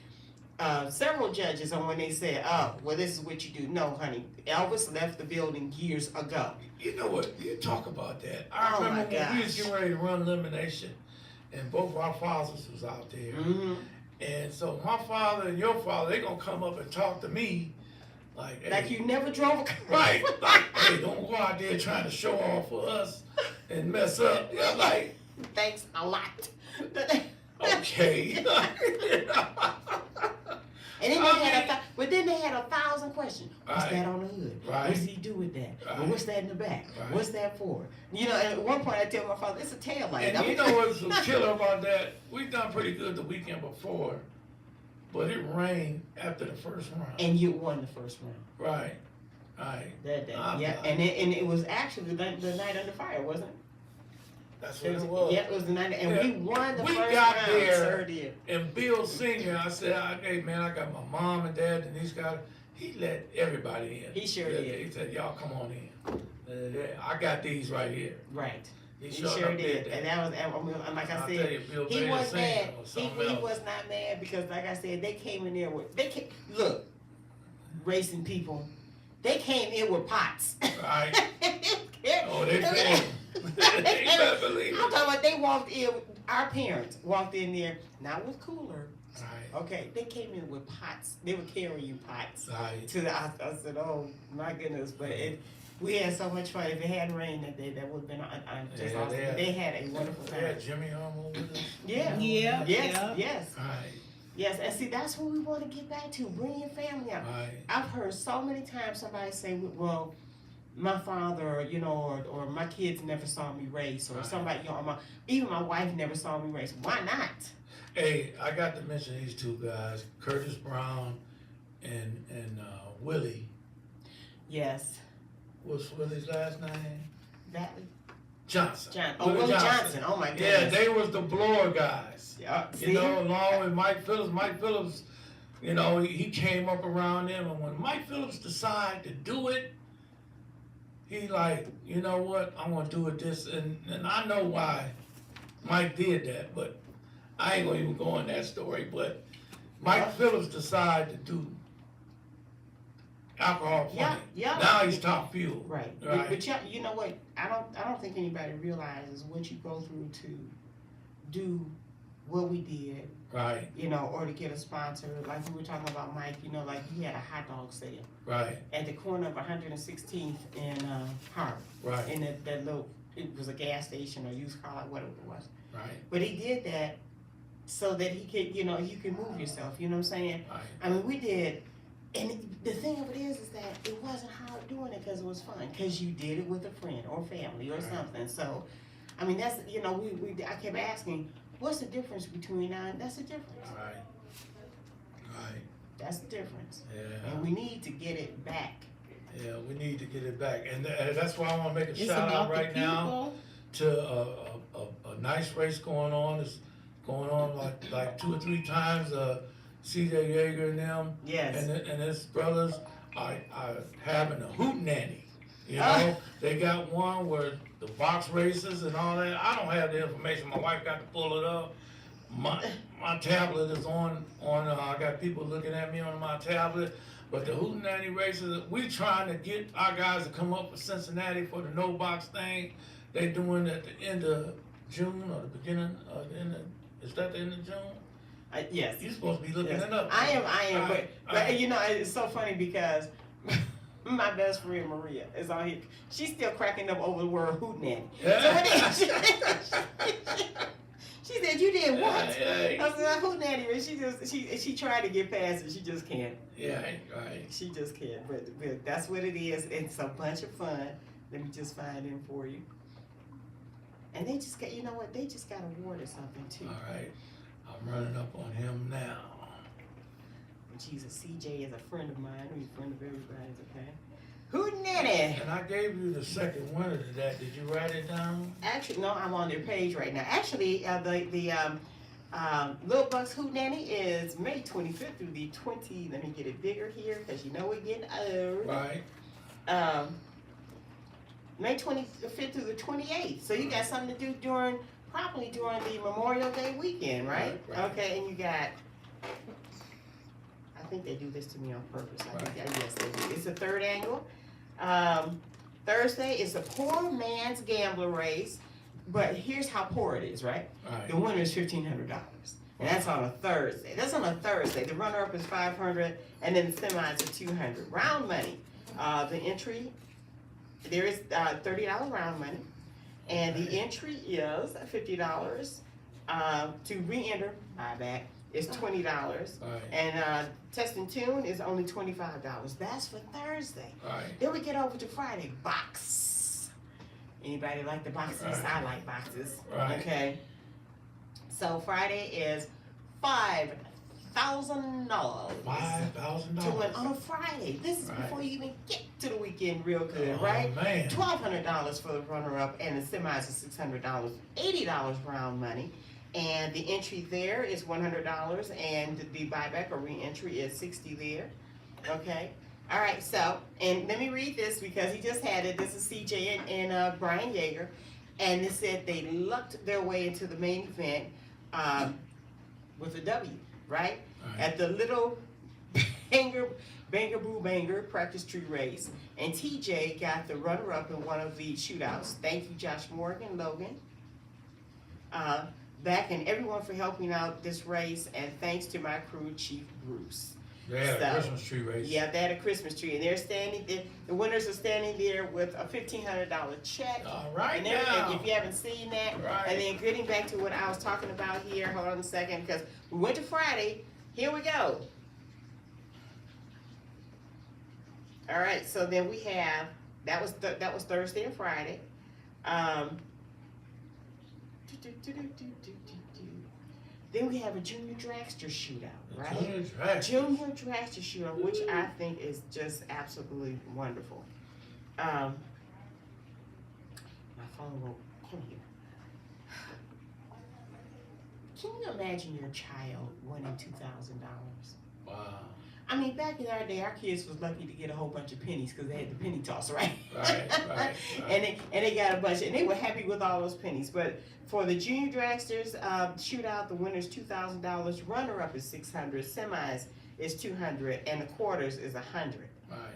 Speaker 3: several judges on when they said, "Oh, well, this is what you do." No, honey, Elvis left the building years ago.
Speaker 1: You know what? You talk about that. I
Speaker 3: Oh,
Speaker 1: remember
Speaker 3: my
Speaker 1: when we was
Speaker 3: gosh.
Speaker 1: getting ready to run elimination, and both our fathers was out there.
Speaker 3: Mm-hmm.
Speaker 1: And so my father and your father, they gonna come up and talk to me like, hey,
Speaker 3: Like you never drove a car.
Speaker 1: right, like, hey, don't go out there trying to show off for us and mess up. Yeah, like,
Speaker 3: Thanks a lot.
Speaker 1: okay.
Speaker 3: And then they had 1,000 questions. What's
Speaker 1: Right.
Speaker 3: that on the hood?
Speaker 1: Right.
Speaker 3: What does he do with that?
Speaker 1: Right.
Speaker 3: Well, what's that in the back?
Speaker 1: Right.
Speaker 3: What's that for? And at one point I tell my father, it's a tail light.
Speaker 1: And you know what's so killer about that? We done pretty good the weekend before, but it rained after the first round.
Speaker 3: And you won the first round.
Speaker 1: Right, right.
Speaker 3: That day.
Speaker 1: I'm
Speaker 3: Yeah.
Speaker 1: not-
Speaker 3: And it was actually the night under fire, wasn't it?
Speaker 1: That's what it was.
Speaker 3: Yeah, it was the night, and
Speaker 1: Yeah.
Speaker 3: we won the
Speaker 1: We
Speaker 3: first
Speaker 1: got
Speaker 3: round.
Speaker 1: there.
Speaker 3: Sir did.
Speaker 1: And Bill Senior, I said, hey man, I got my mom and dad and these guys. He let everybody in.
Speaker 3: He sure
Speaker 1: Yeah,
Speaker 3: did.
Speaker 1: He said, y'all come on in. Yeah, I got these right here.
Speaker 3: Right. He
Speaker 1: showed
Speaker 3: sure
Speaker 1: up
Speaker 3: did.
Speaker 1: that.
Speaker 3: And that was, and like I
Speaker 1: I'll
Speaker 3: said,
Speaker 1: tell you, Bill
Speaker 3: he
Speaker 1: Bailey
Speaker 3: was
Speaker 1: Senior
Speaker 3: mad.
Speaker 1: was
Speaker 3: He
Speaker 1: something else.
Speaker 3: was not mad because, like I said, they came in there look, racing people. They came in with pots.
Speaker 1: Right. Oh, they paid. They better believe
Speaker 3: I'm
Speaker 1: it.
Speaker 3: talking about they walked in. Our parents walked in there, not with cooler.
Speaker 1: Right.
Speaker 3: Okay, they came in with pots. They were carrying pots.
Speaker 1: Right.
Speaker 3: I said, oh my goodness, but we had so much fun. If it hadn't rained that day, that would have been just
Speaker 1: Yeah,
Speaker 3: awesome. They had a wonderful
Speaker 1: Yeah,
Speaker 3: time.
Speaker 1: Jimmy Harmon with us.
Speaker 3: Yeah.
Speaker 2: Yeah.
Speaker 3: Yes,
Speaker 2: Yeah.
Speaker 3: yes,
Speaker 1: Right,
Speaker 3: yes. And see, that's what we want to get back to. Bring your family out.
Speaker 1: right.
Speaker 3: I've heard so many times somebody say, well, my father, or my kids never saw me race, or
Speaker 1: Right.
Speaker 3: somebody, even my wife never saw me race. Why not?
Speaker 1: Hey, I got to mention these two guys, Curtis Brown and Willie.
Speaker 3: Yes.
Speaker 1: What's Willie's last name?
Speaker 3: That
Speaker 1: Johnson.
Speaker 3: Willie Johnson. Oh my
Speaker 1: Yeah,
Speaker 3: goodness.
Speaker 1: they was the blower guys.
Speaker 3: Yeah.
Speaker 1: You know, along with Mike Phillips. Mike Phillips, he came up around them, and when Mike Phillips decided to do it, he like, you know what, I'm gonna do it this, and I know why Mike did that, but I ain't gonna even go in that story, but Mike Phillips decided to do alcohol funding.
Speaker 3: Yeah.
Speaker 1: Now he's top fuel.
Speaker 3: Right.
Speaker 1: Right.
Speaker 3: But you know what? I don't think anybody realizes what you go through to do what we did.
Speaker 1: Right.
Speaker 3: You know, or to get a sponsor. Like we were talking about Mike, you know, like he had a hot dog sale.
Speaker 1: Right.
Speaker 3: At the corner of 116th and Harvard.
Speaker 1: Right.
Speaker 3: And that little, it was a gas station or used car, whatever it was.
Speaker 1: Right.
Speaker 3: But he did that so that he could, you know, you can move yourself. You know what I'm saying?
Speaker 1: Right.
Speaker 3: I mean, we did. And the thing of it is that it wasn't hard doing it because it was fun. Because you did it with a friend or family or
Speaker 1: Right.
Speaker 3: something. So, I mean, that's, you know, I kept asking, what's the difference between now? And that's the difference.
Speaker 1: Right. Right.
Speaker 3: That's the difference.
Speaker 1: Yeah.
Speaker 3: And we need to get it back.
Speaker 1: Yeah, we need to get it back, and that's why I want to make a
Speaker 2: It's
Speaker 1: shout out
Speaker 2: about the
Speaker 1: right now
Speaker 2: people.
Speaker 1: to a nice race going on. It's going on like 2 or 3 times. CJ Yeager and them,
Speaker 3: Yes.
Speaker 1: and his brothers are having a hootenanny. You know, they got one where the box races and all that. I don't have the information. My wife got to pull it up. My tablet is on. I got people looking at me on my tablet. But the hootenanny races, we trying to get our guys to come up for Cincinnati for the no box thing. They doing it at the end of June or the beginning of the end of, is that the end of June?
Speaker 3: Yes.
Speaker 1: You're supposed to be looking
Speaker 3: Yes.
Speaker 1: it up.
Speaker 3: I am,
Speaker 1: All
Speaker 3: but
Speaker 1: right.
Speaker 3: you know, it's so funny because my best friend Maria is on here. She's still cracking up over the word hootenanny.
Speaker 1: Yeah.
Speaker 3: So she said, "You did what?"
Speaker 1: Yeah.
Speaker 3: I said, "Hootenanny." She tried to get past it. She just can't.
Speaker 1: Yeah, right.
Speaker 3: She just can't. But that's what it is. It's a bunch of fun. Let me just find them for you. And they just got, you know what? They just got award or something too.
Speaker 1: All right. I'm running up on him now.
Speaker 3: Jesus, CJ is a friend of mine. He's a friend of everybody's, okay? Hootenanny.
Speaker 1: And I gave you the second winner to that. Did you write it down?
Speaker 3: Actually, no, I'm on their page right now. Actually, the Little Bucks Hootenanny is May 25th through the 20. Let me get it bigger here because you know we're getting old.
Speaker 1: Right.
Speaker 3: May 25th through the 28th. So you got something to do probably during the Memorial Day weekend, right?
Speaker 1: Right.
Speaker 3: Okay, and you got. I think they do this to me on purpose. Yes, they do. It's the 3rd annual. Thursday is the poor man's gambler race, but here's how poor it is, right?
Speaker 1: Right.
Speaker 3: The winner is $1,500, and that's on a Thursday. The runner-up is $500, and then the semis are $200. Round money. The entry, there is $30 round money, and the entry is $50. To re-enter, buyback, is $20.
Speaker 1: Right.
Speaker 3: And test and tune is only $25. That's for Thursday.
Speaker 1: Right.
Speaker 3: Then we get over to Friday. Box. Anybody like the boxes?
Speaker 1: Right.
Speaker 3: I like boxes.
Speaker 1: Right.
Speaker 3: Okay. So Friday is $5,000.
Speaker 1: $5,000.
Speaker 3: To win on a Friday. This is
Speaker 1: Right.
Speaker 3: before you even get to the weekend real good,
Speaker 1: Oh,
Speaker 3: right?
Speaker 1: man.
Speaker 3: $1,200 for the runner-up, and the semis is $600. $80 round money. And the entry there is $100, and the buyback or re-entry is $60 there. Okay. All right. So, and let me read this because he just had it. This is CJ and Brian Yeager, and it said they lucked their way into the main event with a W, right?
Speaker 1: Right.
Speaker 3: At the little Banger Boo Banger practice tree race, and TJ got the runner-up in one of the shootouts. Thank you, Josh Morgan, Logan. Back and everyone for helping out this race, and thanks to my crew, Chief Bruce.
Speaker 1: They had a
Speaker 3: So,
Speaker 1: Christmas tree race.
Speaker 3: Yeah, they had a Christmas tree, and they're standing there. The winners are standing there with a $1,500 check.
Speaker 1: All right
Speaker 3: And
Speaker 1: now.
Speaker 3: if you haven't seen that,
Speaker 1: Right.
Speaker 3: and then getting back to what I was talking about here, hold on a second, because we went to Friday. Here we go. All right, so then we have that was Thursday and Friday. Then we have a junior dragster shootout, right? Junior dragster shootout, which I think is just absolutely wonderful. My phone will come here. Can you imagine your child winning $2,000?
Speaker 1: Wow.
Speaker 3: I mean, back in our day, our kids was lucky to get a whole bunch of pennies because they had the penny toss, right?
Speaker 1: Right.
Speaker 3: And they got a bunch, and they were happy with all those pennies. But for the junior dragsters, shootout, the winner's $2,000, runner-up is $600, semis is $200, and the quarters is $100.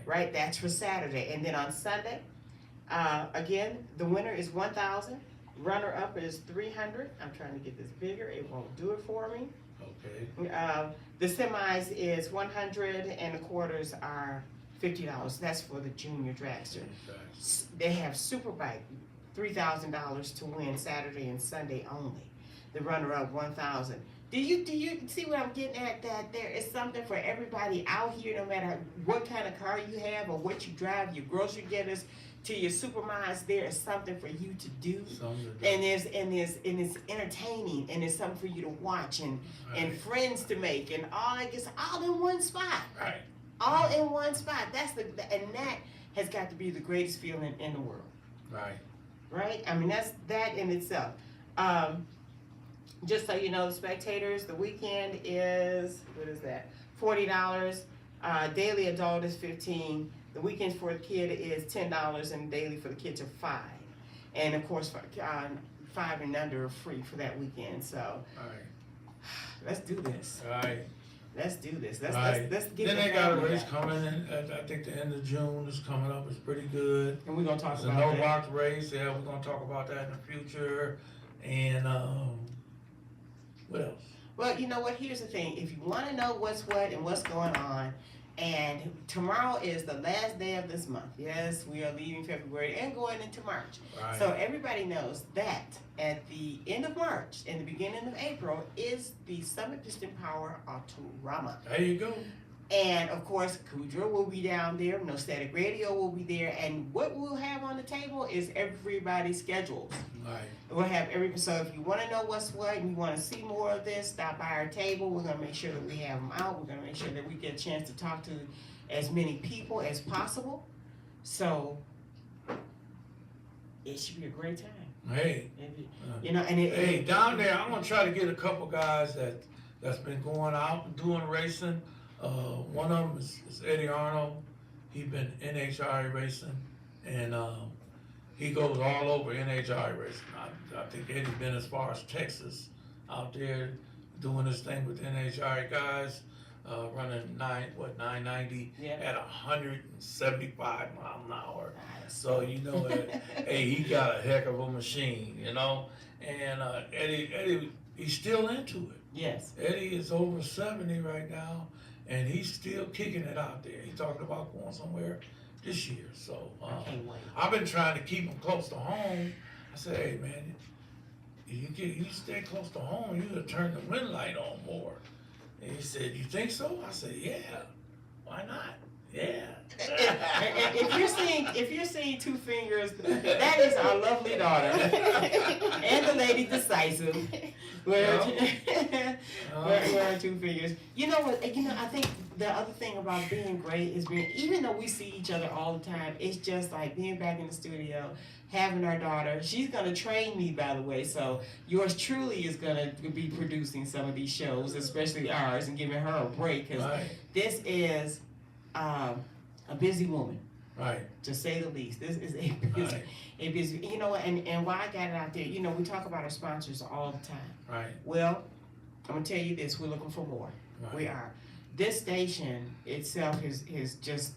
Speaker 3: Right. That's for Saturday, and then on Sunday, again, the winner is $1,000, runner-up is $300. I'm trying to get this bigger; it won't do it for me.
Speaker 1: Okay.
Speaker 3: The semis is $100 and the quarters are $50. That's for the junior dragster. They have super bike, $3,000 to win Saturday and Sunday only. The runner-up $1,000. Do you see what I'm getting at? That there is something for everybody out here, no matter what kind of car you have or what you drive, your grocery getters to your supermarkets. There is something for you to do, and it's entertaining, and there's something for you to watch, and friends to make, and all that gets all in one spot.
Speaker 1: Right.
Speaker 3: All in one spot. And that has got to be the greatest feeling in the world.
Speaker 1: Right.
Speaker 3: Right. I mean, that's that in itself. Just so you know, the spectators, the weekend is, what is that? $40. Daily adult is $15. The weekends for the kid is $10, and daily for the kids are $5. And of course, for 5 and under are free for that weekend. So,
Speaker 1: All right.
Speaker 3: let's do this.
Speaker 1: All right.
Speaker 3: Let's do this.
Speaker 1: All right.
Speaker 3: Let's get
Speaker 1: Then
Speaker 3: the
Speaker 1: they got a
Speaker 3: family
Speaker 1: race
Speaker 3: back.
Speaker 1: coming in. I think the end of June is coming up. It's pretty good.
Speaker 3: And we're gonna talk
Speaker 1: It's a
Speaker 3: about
Speaker 1: no
Speaker 3: that.
Speaker 1: box race. Yeah, we're gonna talk about that in the future. And what else?
Speaker 3: Well, you know what? Here's the thing. If you want to know what's what and what's going on, and tomorrow is the last day of this month. Yes, we are leaving February and going into March.
Speaker 1: Right.
Speaker 3: So everybody knows that at the end of March and the beginning of April is the Summit Piston Power Autorama.
Speaker 1: There you go.
Speaker 3: And of course, Kudra will be down there. No Static Radio will be there. And what we'll have on the table is everybody's schedules.
Speaker 1: Right.
Speaker 3: We'll have so if you want to know what's what and you want to see more of this, stop by our table. We're going to make sure that we have them out. We're going to make sure that we get a chance to talk to as many people as possible. So it should be a great time.
Speaker 1: Hey.
Speaker 3: You know, and
Speaker 1: Hey, down there, I'm gonna try to get a couple guys that's been going out and doing racing. One of them is Eddie Arnold. He's been NHRA racing, and he goes all over NHRA racing. I think Eddie's been as far as Texas out there doing this thing with NHRA guys, running 990
Speaker 3: Yeah.
Speaker 1: at 175 miles an hour.
Speaker 3: Nice.
Speaker 1: So you know that, hey, he got a heck of a machine, you know. And Eddie, he's still into it.
Speaker 3: Yes.
Speaker 1: Eddie is over 70 right now, and he's still kicking it out there. He's talking about going somewhere this year. So
Speaker 3: I can't wait.
Speaker 1: I've been trying to keep him close to home. I said, hey man, you stay close to home, you gotta turn the wind light on more. And he said, you think so? I said, yeah. Why not? Yeah.
Speaker 3: If you're seeing two fingers, that is our lovely daughter and the lady decisive. Wearing two fingers. You know what? You know, I think the other thing about being great is even though we see each other all the time, it's just like being back in the studio, having our daughter. She's gonna train me, by the way. So yours truly is gonna be producing some of these shows, especially ours, and giving her a break because this is a busy woman.
Speaker 1: Right.
Speaker 3: To say the least. This is a busy, you know, and why I got it out there, you know, we talk about our sponsors all the time.
Speaker 1: Right.
Speaker 3: Well, I'm gonna tell you this, we're looking for more.
Speaker 1: Right.
Speaker 3: We are. This station itself is just,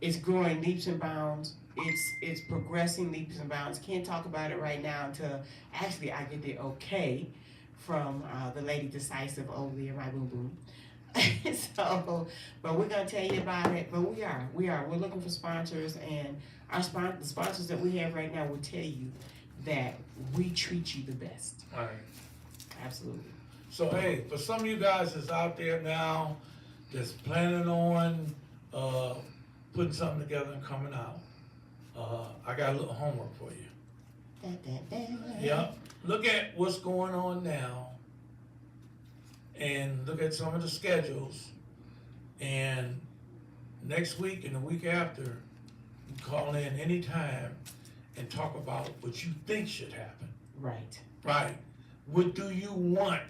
Speaker 3: it's growing leaps and bounds. It's progressing leaps and bounds. Can't talk about it right now until actually I get the okay from the lady decisive over there, my boom boom. So, but we're gonna tell you about it. But we're looking for sponsors, and the sponsors that we have right now will tell you that we treat you the best.
Speaker 1: Right.
Speaker 3: Absolutely.
Speaker 1: So hey, for some of you guys that's out there now that's planning on putting something together and coming out, I got a little homework for you. Yep. Look at what's going on now and look at some of the schedules, and next week and the week after, you call in anytime and talk about what you think should happen.
Speaker 3: Right.
Speaker 1: Right. What do you want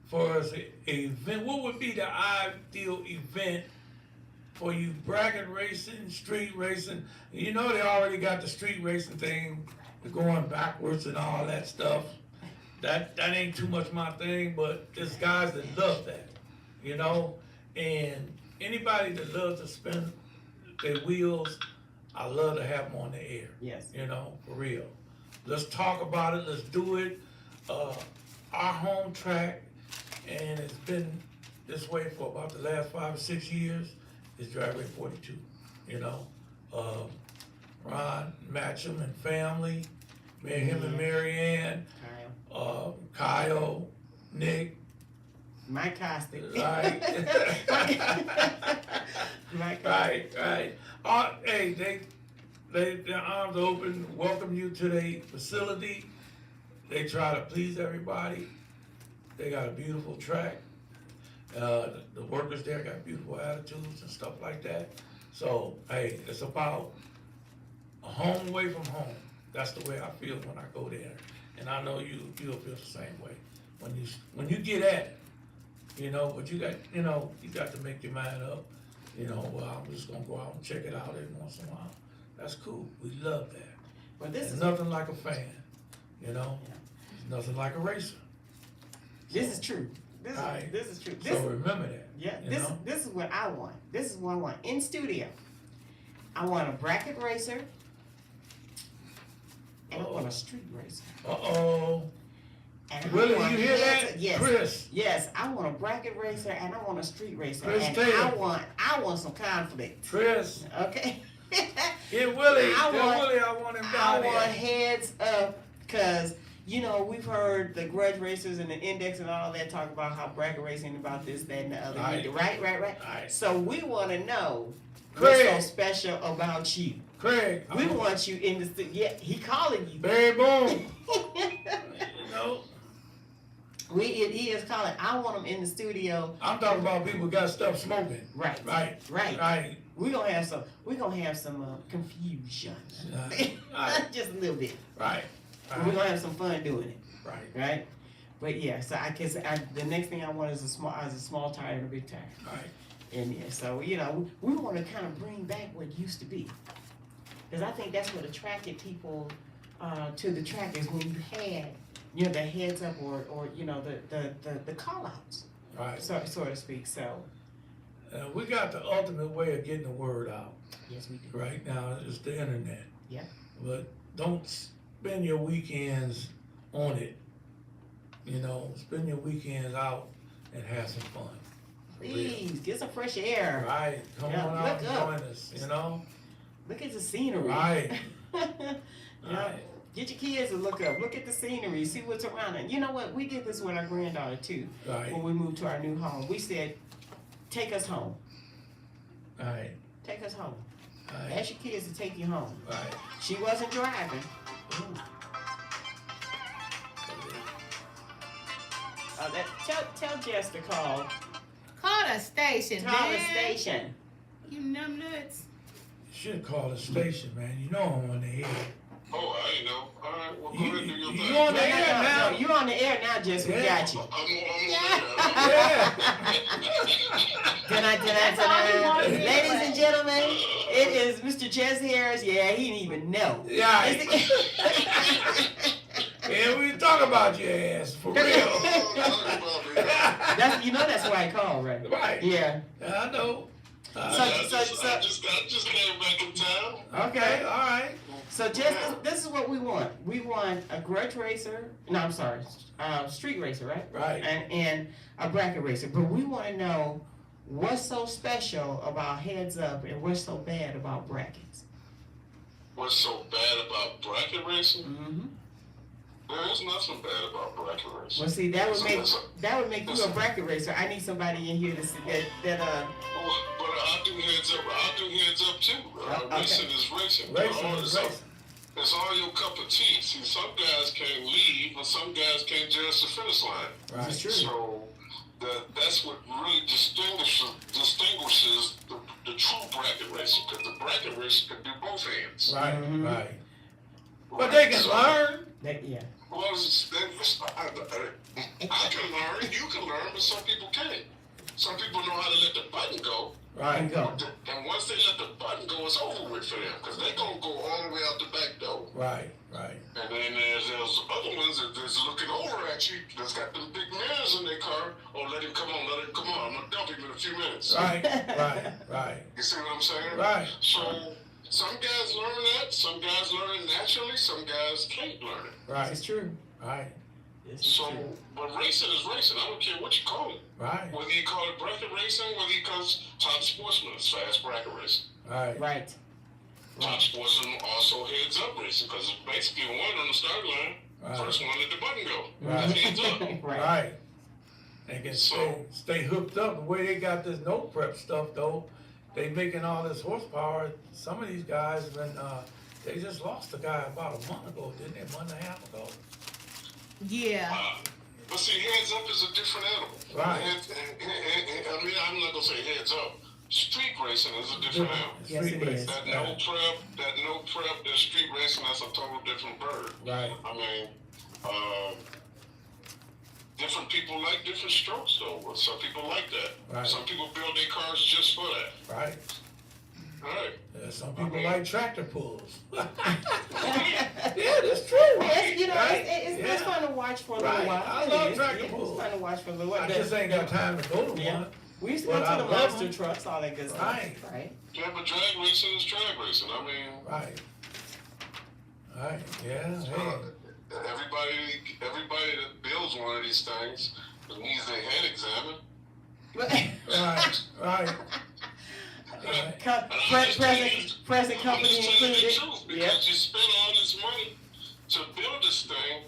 Speaker 1: for us a event? What would be the ideal event for you bracket racing, street racing, you know they already got the street racing thing, going backwards and all that stuff. That ain't too much my thing, but there's guys that love that, you know? And anybody that loves to spin their wheels, I love to have them on the air.
Speaker 3: Yes.
Speaker 1: You know, for real. Let's talk about it, let's do it. Our home track, and it's been this way for about the last 5 or 6 years, is Driveway 42, you know? Ron Matcham and family, him and Mary Ann, Kyle, Nick.
Speaker 3: Mike Costick.
Speaker 1: Right.
Speaker 3: Mike
Speaker 1: Right. Hey, their arms open, welcome you to their facility. They try to please everybody. They got a beautiful track. The workers there got beautiful attitudes and stuff like that. So, hey, it's about a home away from home. That's the way I feel when I go there. And I know you'll feel the same way. When you get at it, you know, but you got to make your mind up. You know, well, I'm just gonna go out and check it out every once in a while. That's cool. We love that.
Speaker 3: Well, this
Speaker 1: There's
Speaker 3: is
Speaker 1: nothing like a fan, you know? There's nothing like a racer.
Speaker 3: This is true. This is true. This,
Speaker 1: So remember that.
Speaker 3: yeah,
Speaker 1: you
Speaker 3: this
Speaker 1: know?
Speaker 3: this is what I want. This is what I want in studio. I want a bracket racer, and I want a street racer.
Speaker 1: Uh-oh.
Speaker 3: And I
Speaker 1: Really,
Speaker 3: want
Speaker 1: you hear
Speaker 3: heads-
Speaker 1: that?
Speaker 3: Yes.
Speaker 1: Chris.
Speaker 3: Yes, I want a bracket racer and I want a street racer.
Speaker 1: Chris
Speaker 3: and
Speaker 1: Taylor.
Speaker 3: I want some conflict.
Speaker 1: Chris.
Speaker 3: Okay?
Speaker 1: Get Willie.
Speaker 3: I
Speaker 1: I want him
Speaker 3: I
Speaker 1: down
Speaker 3: want
Speaker 1: there.
Speaker 3: heads up, cause you know we've heard the grudge racers and the index and all that talk about how bracket racing about this, that, and the other.
Speaker 1: Right.
Speaker 3: Right.
Speaker 1: Right.
Speaker 3: So we want to know
Speaker 1: Craig.
Speaker 3: what's so special about you.
Speaker 1: Craig.
Speaker 3: We want you in the yeah. He calling you.
Speaker 1: Barry Boone. You know?
Speaker 3: He is calling. I want him in the studio.
Speaker 1: I'm talking about people got stuff smoking.
Speaker 3: Right.
Speaker 1: Right.
Speaker 3: Right. We're gonna have some confusion.
Speaker 1: Right.
Speaker 3: Just a little bit.
Speaker 1: Right.
Speaker 3: We're gonna have some fun doing it.
Speaker 1: Right.
Speaker 3: Right? But yeah, so I guess the next thing I want is a small tire and a big tire.
Speaker 1: Right.
Speaker 3: And yeah, so you know, we want to kind of bring back what used to be, because I think that's what attracted people to the track is when you had, you know, the heads up or you know the call outs,
Speaker 1: Right.
Speaker 3: so to speak. So
Speaker 1: We got the ultimate way of getting the word out.
Speaker 3: yes, we do.
Speaker 1: Right now, it's the internet.
Speaker 3: Yeah.
Speaker 1: But don't spend your weekends on it. You know, spend your weekends out and have some fun. For real.
Speaker 3: Please get some fresh air.
Speaker 1: Right. Come
Speaker 3: Yeah,
Speaker 1: on out and
Speaker 3: look up.
Speaker 1: join us, you know?
Speaker 3: Look at the scenery.
Speaker 1: Right.
Speaker 3: Yeah.
Speaker 1: Right.
Speaker 3: Get your kids to look up. Look at the scenery. See what's around it. You know what? We did this with our granddaughter too.
Speaker 1: Right.
Speaker 3: When we moved to our new home, we said, "Take us home.
Speaker 1: Right.
Speaker 3: Take us home.
Speaker 1: Right.
Speaker 3: Ask your kids to take you home."
Speaker 1: Right.
Speaker 3: She wasn't driving. Tell Jess to call.
Speaker 2: Call the station,
Speaker 3: Call
Speaker 2: man.
Speaker 3: the station.
Speaker 2: You numb nuts.
Speaker 1: You should call the station, man. You know I'm on the air.
Speaker 4: Oh, I ain't know. All right, well, go
Speaker 1: You,
Speaker 4: ahead and do your
Speaker 1: you
Speaker 4: thing.
Speaker 1: on the air now?
Speaker 3: No, you on the air now, Jess. We
Speaker 1: Yeah.
Speaker 3: got you.
Speaker 4: I'm on
Speaker 1: Yeah.
Speaker 2: That's all he wanted to hear.
Speaker 3: Ladies and gentlemen, it is Mr. Jess Harris. Yeah, he didn't even know.
Speaker 1: Yeah.
Speaker 3: It's-
Speaker 1: Yeah, we talk about your ass, for real.
Speaker 3: That's that's why I called, right?
Speaker 1: Right.
Speaker 3: Yeah.
Speaker 1: I know.
Speaker 3: So-
Speaker 4: I just came back in town.
Speaker 1: Okay, all right.
Speaker 3: So Jess, this is what we want. We want a grudge racer. No, I'm sorry, street racer, right?
Speaker 1: Right.
Speaker 3: And a bracket racer. But we want to know what's so special about heads up and what's so bad about brackets.
Speaker 4: What's so bad about bracket racing?
Speaker 3: Mm-hmm.
Speaker 4: There's nothing bad about bracket racing.
Speaker 3: Well, see, that would make you a bracket racer. I need somebody in here that
Speaker 4: Oh, but I do heads up too.
Speaker 3: Okay.
Speaker 4: Racing is racing.
Speaker 1: Racing is racing.
Speaker 4: It's all your cup of tea. See, some guys can't leave, and some guys can't judge the finish line.
Speaker 1: Right.
Speaker 3: It's true.
Speaker 4: So that's what really distinguishes the true bracket racer, because the bracket racer can do both hands.
Speaker 1: Right,
Speaker 3: Mhm.
Speaker 1: right. But they can learn.
Speaker 3: yeah.
Speaker 4: Well, I can learn, you can learn, but some people can't. some people know how to let the button go.
Speaker 1: Right.
Speaker 3: And go.
Speaker 4: And once they let the button go, it's over with for them because they're going to go all the way out the back door.
Speaker 1: Right. Right.
Speaker 4: And then there's other ones that's looking over at you that's got them big mirrors in their car. Oh, let him come on. I'm going to dump him in a few minutes.
Speaker 1: Right. Right. Right.
Speaker 4: You see what I'm saying?
Speaker 1: Right.
Speaker 4: So some guys learn that. Some guys learn it naturally. Some guys can't learn it.
Speaker 1: Right.
Speaker 3: It's true.
Speaker 1: Right.
Speaker 4: So, but racing is racing. I don't care what you call it.
Speaker 1: Right.
Speaker 4: Whether you call it bracket racing, whether you call it top sportsman, it's fast bracket racing.
Speaker 1: Right.
Speaker 3: Right.
Speaker 4: Top sportsman also heads up racing because it's basically one on the start line.
Speaker 1: Right.
Speaker 4: First one let the button go.
Speaker 1: Right.
Speaker 4: That's heads up.
Speaker 1: Right. And can
Speaker 4: So-
Speaker 1: stay hooked up. The way they got this no prep stuff though, they making all this horsepower. Some of these guys been they just lost a guy about a month ago, didn't they? A month and a half ago.
Speaker 2: Yeah.
Speaker 4: But see, heads up is a different animal.
Speaker 1: Right.
Speaker 4: I mean, I'm not gonna say heads up. Street racing is a different animal.
Speaker 3: Yes,
Speaker 1: Street
Speaker 3: it
Speaker 1: racing.
Speaker 3: is.
Speaker 4: That no prep, that street racing, that's a total different bird.
Speaker 1: Right.
Speaker 4: I mean, different people like different strokes though. Some people like that.
Speaker 1: Right.
Speaker 4: Some people build their cars just for that.
Speaker 1: Right.
Speaker 4: Right.
Speaker 1: Yeah, some people like tractor pulls.
Speaker 3: Yeah,
Speaker 1: that's true.
Speaker 3: It's, you know,
Speaker 1: Right?
Speaker 3: it's fun to watch for a little
Speaker 1: Right.
Speaker 3: while.
Speaker 1: I
Speaker 3: It
Speaker 1: love
Speaker 3: is.
Speaker 1: tractor
Speaker 3: Yeah,
Speaker 1: pulls.
Speaker 3: It's fun to watch for a little while.
Speaker 1: I just ain't got time to go to
Speaker 3: Yeah.
Speaker 1: one.
Speaker 3: We used to
Speaker 1: But
Speaker 3: go
Speaker 1: I
Speaker 3: to the
Speaker 1: love
Speaker 3: monster
Speaker 1: them.
Speaker 3: trucks, all that good stuff.
Speaker 1: Right.
Speaker 3: Right.
Speaker 4: Yeah, but drag racing is drag racing. I mean,
Speaker 1: Right. Right. Yeah. Hey.
Speaker 4: everybody that builds one of these things needs their head examined.
Speaker 1: Right. Right. Right.
Speaker 3: Present company
Speaker 4: I'm just telling you the
Speaker 3: included.
Speaker 4: truth, because
Speaker 3: Yep.
Speaker 4: you spend all this money to build this thing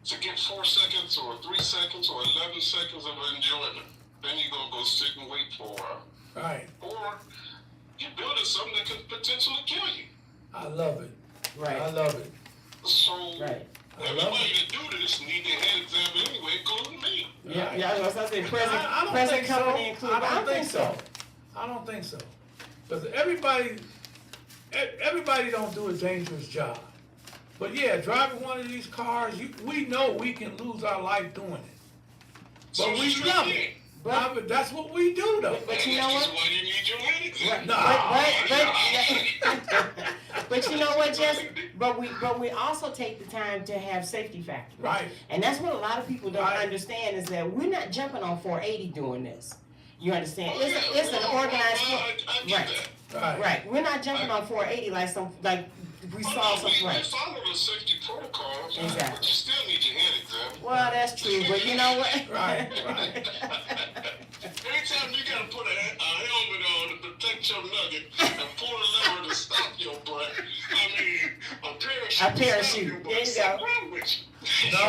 Speaker 4: to get 4 seconds or 3 seconds or 11 seconds of enjoyment. Then you're gonna go sit and wait for a while.
Speaker 1: Right.
Speaker 4: Or you're building something that could potentially kill you.
Speaker 1: I love it. I
Speaker 3: Right.
Speaker 1: love it.
Speaker 4: So
Speaker 1: I
Speaker 3: Right.
Speaker 1: love
Speaker 4: everybody
Speaker 1: it.
Speaker 4: that do this need their head examined anyway, including me.
Speaker 3: Yeah, yeah, I was gonna say present,
Speaker 1: I don't
Speaker 3: present
Speaker 1: think
Speaker 3: company
Speaker 1: so.
Speaker 3: included.
Speaker 1: I don't think so. I don't think so. Because everybody don't do a dangerous job. But yeah, driving one of these cars, we know we can lose our life doing it. But we
Speaker 4: sure
Speaker 1: love
Speaker 4: can.
Speaker 1: it. But that's what we do though.
Speaker 3: But you
Speaker 4: And
Speaker 3: know
Speaker 4: that's
Speaker 3: what?
Speaker 4: just why you need your head examined.
Speaker 1: No.
Speaker 3: But you know what, Jess? But we also take the time to have safety factors.
Speaker 1: Right.
Speaker 3: And that's what a lot of people don't
Speaker 1: Right.
Speaker 3: understand is that we're not jumping on 480 doing this. You understand?
Speaker 4: Oh, yeah.
Speaker 3: It's an organized.
Speaker 4: I get
Speaker 3: Right.
Speaker 4: that.
Speaker 1: Right.
Speaker 3: Right. We're not jumping on 480 like we saw
Speaker 4: We
Speaker 3: something. Right.
Speaker 4: follow the safety protocols,
Speaker 3: Exactly.
Speaker 4: but you still need your head examined.
Speaker 3: Well, that's true, but you know what?
Speaker 1: Right, right.
Speaker 4: Anytime you gotta put a helmet on to protect your nugget and pull a lever to stop your butt, I mean, a parachute.
Speaker 3: A parachute.
Speaker 4: To stop your butt.
Speaker 3: There you
Speaker 4: Something
Speaker 3: go.
Speaker 4: wrong with you.
Speaker 1: No,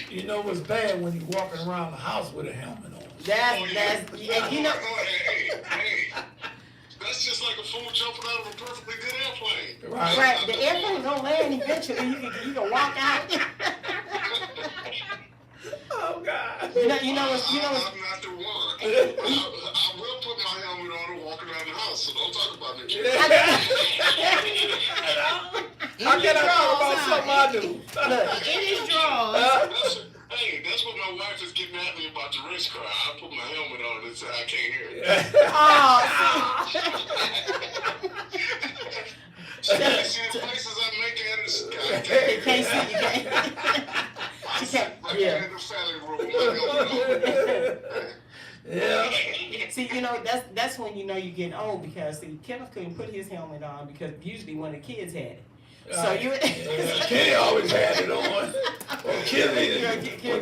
Speaker 1: you know what's bad when you're walking around the house with a helmet on.
Speaker 3: That's
Speaker 4: Oh, yeah.
Speaker 3: and you know.
Speaker 4: Hey. That's just like a fool jumping out of a perfectly good airplane.
Speaker 1: Right.
Speaker 3: Right, the airplane gonna land eventually. You can walk out.
Speaker 1: Oh God.
Speaker 3: You know what's.
Speaker 4: I'm not the one. I will put my helmet on and walk around the house, so don't talk about me.
Speaker 1: How can I talk about something I do?
Speaker 3: Look,
Speaker 2: In his drawers.
Speaker 4: That's what my wife is getting at me about the race car. I put my helmet on and say I can't hear it.
Speaker 3: oh,
Speaker 4: See the places I'm making in the sky.
Speaker 3: you can't see. You can't. She can't. Yeah.
Speaker 4: In the family room, my helmet on.
Speaker 1: Yeah.
Speaker 3: See, you know that's when you know you're getting old because see, Kenneth couldn't put his helmet on because usually when the kids had it. So you.
Speaker 1: Kenny always had it on. Well, Kizzy,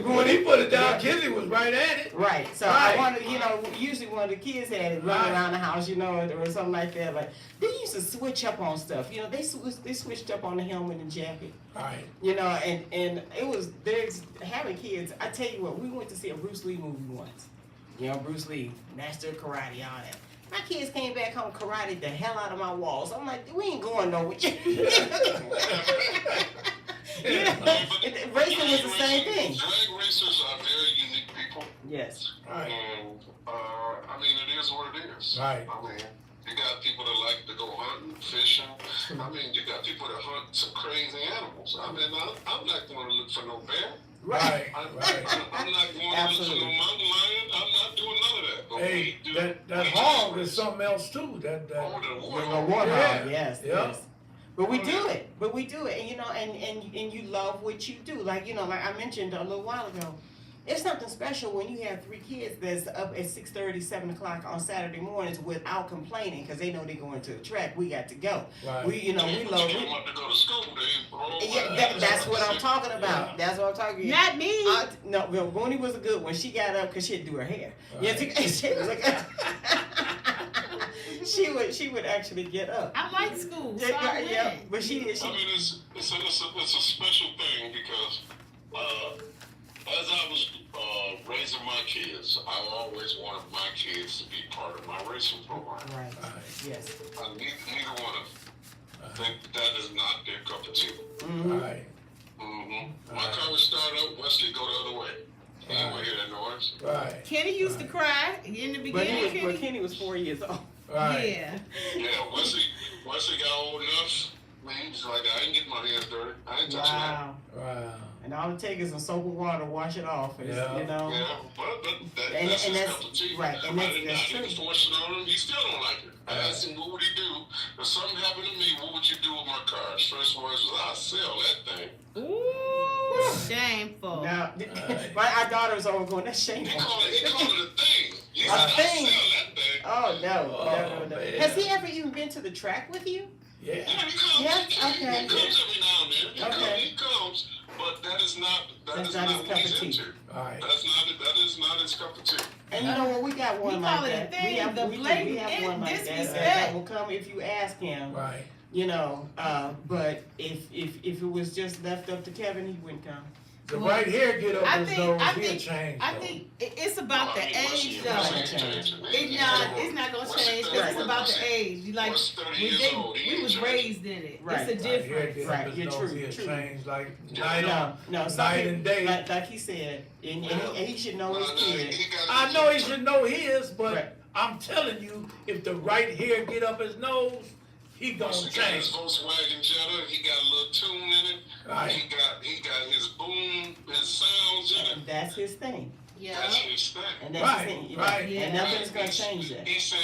Speaker 1: when he put it down, Kizzy was right at it.
Speaker 3: Right. So
Speaker 1: Right.
Speaker 3: I wanted, you know, usually when the kids had it running around the house, you know, or something like that. Like they used to switch up on stuff. You know, they switched up on the helmet and jacket.
Speaker 1: Right.
Speaker 3: You know, and it was there's having kids. I tell you what, we went to see a Bruce Lee movie once. You know, Bruce Lee, master of karate, all that. My kids came back home karate the hell out of my walls. I'm like, we ain't going nowhere. You know, racing was the same thing.
Speaker 4: Drag racers are very unique people.
Speaker 3: Yes.
Speaker 1: Right.
Speaker 4: And, I mean, it is what it is.
Speaker 1: Right.
Speaker 4: I mean, you got people that like to go hunting, fishing. I mean, you got people that hunt some crazy animals. I mean, I'm not going to look for no bear.
Speaker 1: Right.
Speaker 4: I'm
Speaker 1: Right.
Speaker 4: not going to look for no mountain lion. I'm
Speaker 1: Hey, that hog is something else too. That
Speaker 4: Oh, the
Speaker 3: The
Speaker 4: warthog.
Speaker 3: warthog, yes,
Speaker 1: Yeah.
Speaker 3: yes. But we do it. But we do it. And you know, and you love what you do. Like, you know, like I mentioned a little while ago, it's something special when you have 3 kids that's up at 6:30, 7 o'clock on Saturday mornings without complaining because they know they're going to the track. We got to go.
Speaker 1: Right.
Speaker 3: We, you know, we
Speaker 4: But
Speaker 3: love
Speaker 4: you
Speaker 3: it.
Speaker 4: want to go to school, Dave.
Speaker 3: Yeah, that's what I'm talking about.
Speaker 1: Yeah.
Speaker 3: That's what I'm talking about.
Speaker 2: Not me.
Speaker 3: No, Bonnie was a good one. She got up because she had to do her hair.
Speaker 1: Right.
Speaker 3: Yes, she was like, she would actually get up.
Speaker 2: I like school. So
Speaker 3: Yeah,
Speaker 2: I
Speaker 3: yeah,
Speaker 2: went.
Speaker 3: but she did.
Speaker 4: I mean, it's a special thing because as I was raising my kids, I always wanted my kids to be part of my racing program.
Speaker 3: Right.
Speaker 1: Right.
Speaker 3: Yes.
Speaker 4: Neither one of them think that is not their cup of tea.
Speaker 3: Mm-hmm.
Speaker 1: Right.
Speaker 4: Mm-hmm. My car would start up, Wesley go the other way. He didn't want to hear that noise.
Speaker 1: Right.
Speaker 2: Kenny used to cry in the
Speaker 3: But
Speaker 2: beginning.
Speaker 3: Kenny was 4 years old.
Speaker 1: Right.
Speaker 2: Yeah.
Speaker 4: Yeah, Wesley got old enough. Man, he's like, I ain't getting my hands dirty. I ain't touching that.
Speaker 3: Wow.
Speaker 1: Wow.
Speaker 3: And all it takes is some soap and water to wash it off. It's,
Speaker 1: Yeah.
Speaker 3: You know.
Speaker 4: Yeah, but
Speaker 3: And
Speaker 4: that's his
Speaker 3: that's-
Speaker 4: cup of tea.
Speaker 3: right, and that's
Speaker 4: I didn't
Speaker 3: true.
Speaker 4: force it on him. He still don't like it. I asked him, what would he do? If something happened to me, what would you do with my car? His first words was, I'll sell that thing.
Speaker 2: Ooh, shameful.
Speaker 3: Now,
Speaker 1: Right.
Speaker 3: our daughter's over going, that's
Speaker 4: He
Speaker 3: shameful.
Speaker 4: called it a thing. He
Speaker 3: A
Speaker 4: said, I'll
Speaker 3: thing.
Speaker 4: sell that thing.
Speaker 3: Oh, no.
Speaker 1: Oh,
Speaker 3: No.
Speaker 1: man.
Speaker 3: Has he ever even been to the track with you?
Speaker 1: Yeah.
Speaker 4: Yeah, he comes.
Speaker 3: Yes,
Speaker 4: He
Speaker 3: okay.
Speaker 4: comes every now and then.
Speaker 3: Okay.
Speaker 4: He comes, but that is not
Speaker 3: That's not his
Speaker 4: what
Speaker 3: cup
Speaker 4: he's
Speaker 3: of tea.
Speaker 4: into.
Speaker 1: Right.
Speaker 4: That is not his cup of tea.
Speaker 3: And you know what? We got one
Speaker 2: We
Speaker 3: like
Speaker 2: call it a
Speaker 3: that.
Speaker 2: thing,
Speaker 3: We have,
Speaker 2: the
Speaker 3: we
Speaker 2: blatant
Speaker 3: have one like that
Speaker 2: disrespect.
Speaker 3: that will come if you ask him.
Speaker 1: Right.
Speaker 3: You know, but if it was just left up to Kevin, he wouldn't come.
Speaker 1: The right here get up
Speaker 2: I
Speaker 1: his
Speaker 2: think-
Speaker 1: nose,
Speaker 2: I
Speaker 1: he'll
Speaker 2: think-
Speaker 1: change.
Speaker 2: I
Speaker 1: though.
Speaker 2: think it's about the age, though.
Speaker 3: Wesley
Speaker 2: It's not gonna change because it's about the age. Like
Speaker 4: What's 30
Speaker 2: when
Speaker 4: years old? He
Speaker 2: we
Speaker 4: ain't
Speaker 2: was
Speaker 4: changed.
Speaker 2: raised in it.
Speaker 3: Right.
Speaker 2: It's a
Speaker 1: Right here
Speaker 2: difference.
Speaker 1: get
Speaker 3: Right,
Speaker 1: up his
Speaker 3: you're
Speaker 1: nose,
Speaker 3: true,
Speaker 1: he'll
Speaker 3: true.
Speaker 1: change like
Speaker 4: Yeah.
Speaker 1: night on.
Speaker 3: No,
Speaker 1: Night and day.
Speaker 3: Like he said, and he should know his kid.
Speaker 1: I know he should know his, but
Speaker 3: Right.
Speaker 1: I'm telling you, if the right hair get up his nose, he gonna
Speaker 4: He got his
Speaker 1: change.
Speaker 4: Volkswagen Jetta. He got a little tune in it.
Speaker 1: Right.
Speaker 4: He got his boom, his sounds in it.
Speaker 3: And that's his thing.
Speaker 2: Yeah.
Speaker 4: That's his thing.
Speaker 3: And that's
Speaker 1: Right,
Speaker 3: his thing. You know,
Speaker 1: right.
Speaker 3: And
Speaker 2: Yeah.
Speaker 3: nothing's gonna change that.
Speaker 4: He said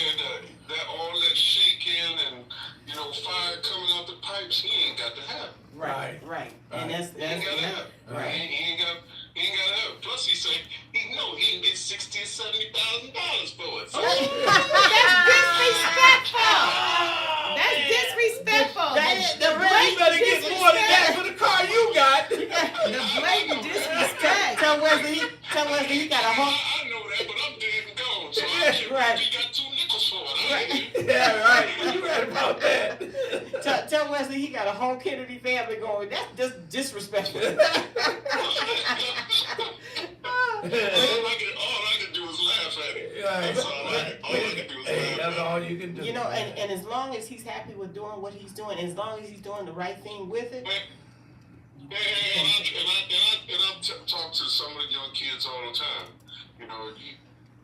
Speaker 4: that all that shaking and fire coming out the pipes, he ain't got to have it.
Speaker 3: Right.
Speaker 1: Right.
Speaker 3: And
Speaker 1: Right.
Speaker 3: that's
Speaker 4: He ain't got to have it.
Speaker 3: right.
Speaker 4: He ain't got to have it. Plus, he said he can get $60,000 or $70,000 for it. So,
Speaker 2: That's disrespectful.
Speaker 3: That-
Speaker 2: The
Speaker 1: You
Speaker 2: blatant
Speaker 1: better get more than that for the car you got.
Speaker 2: The blatant disrespect.
Speaker 3: Tell Wesley he got a whole.
Speaker 4: I know that, but I'm dead and gone. So I can't
Speaker 3: Right.
Speaker 4: He got 2 nickels for it. I ain't here.
Speaker 1: Yeah, right. You right about that.
Speaker 3: Tell Wesley he got a whole Kennedy family going. That's just disrespectful.
Speaker 4: All I can do is laugh at it.
Speaker 1: Right.
Speaker 4: That's all I can do is
Speaker 1: Hey,
Speaker 4: laugh
Speaker 1: that's
Speaker 4: at
Speaker 1: all you can do.
Speaker 3: You know, and as long as he's happy with doing what he's doing, as long as he's doing the right thing with it,
Speaker 4: it. And I talk to some of the young kids all the time. You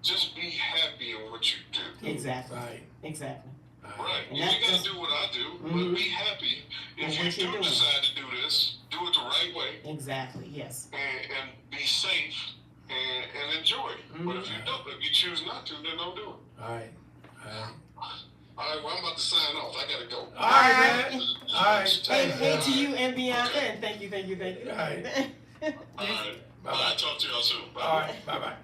Speaker 4: just be happy in what you do.
Speaker 3: exactly,
Speaker 1: Right.
Speaker 3: exactly.
Speaker 4: Right.
Speaker 3: And
Speaker 4: You
Speaker 3: that's-
Speaker 4: got to do what I do,
Speaker 3: Mhm.
Speaker 4: but be happy.
Speaker 3: And
Speaker 4: If
Speaker 3: what
Speaker 4: you
Speaker 3: you're
Speaker 4: do
Speaker 3: doing.
Speaker 4: decide to do this, do it the right way
Speaker 3: Exactly. Yes.
Speaker 4: and be safe and enjoy it. But if you don't, if you choose not to, then don't do it.
Speaker 1: All right.
Speaker 4: All right, well, I'm about to sign off. I got to go.
Speaker 1: All right, man. All right.
Speaker 3: Hey to you and Bianca, and thank you.
Speaker 1: All right.
Speaker 4: All right.
Speaker 1: Bye-bye.
Speaker 4: I'll talk to y'all soon. Bye.
Speaker 1: All right. Bye-bye.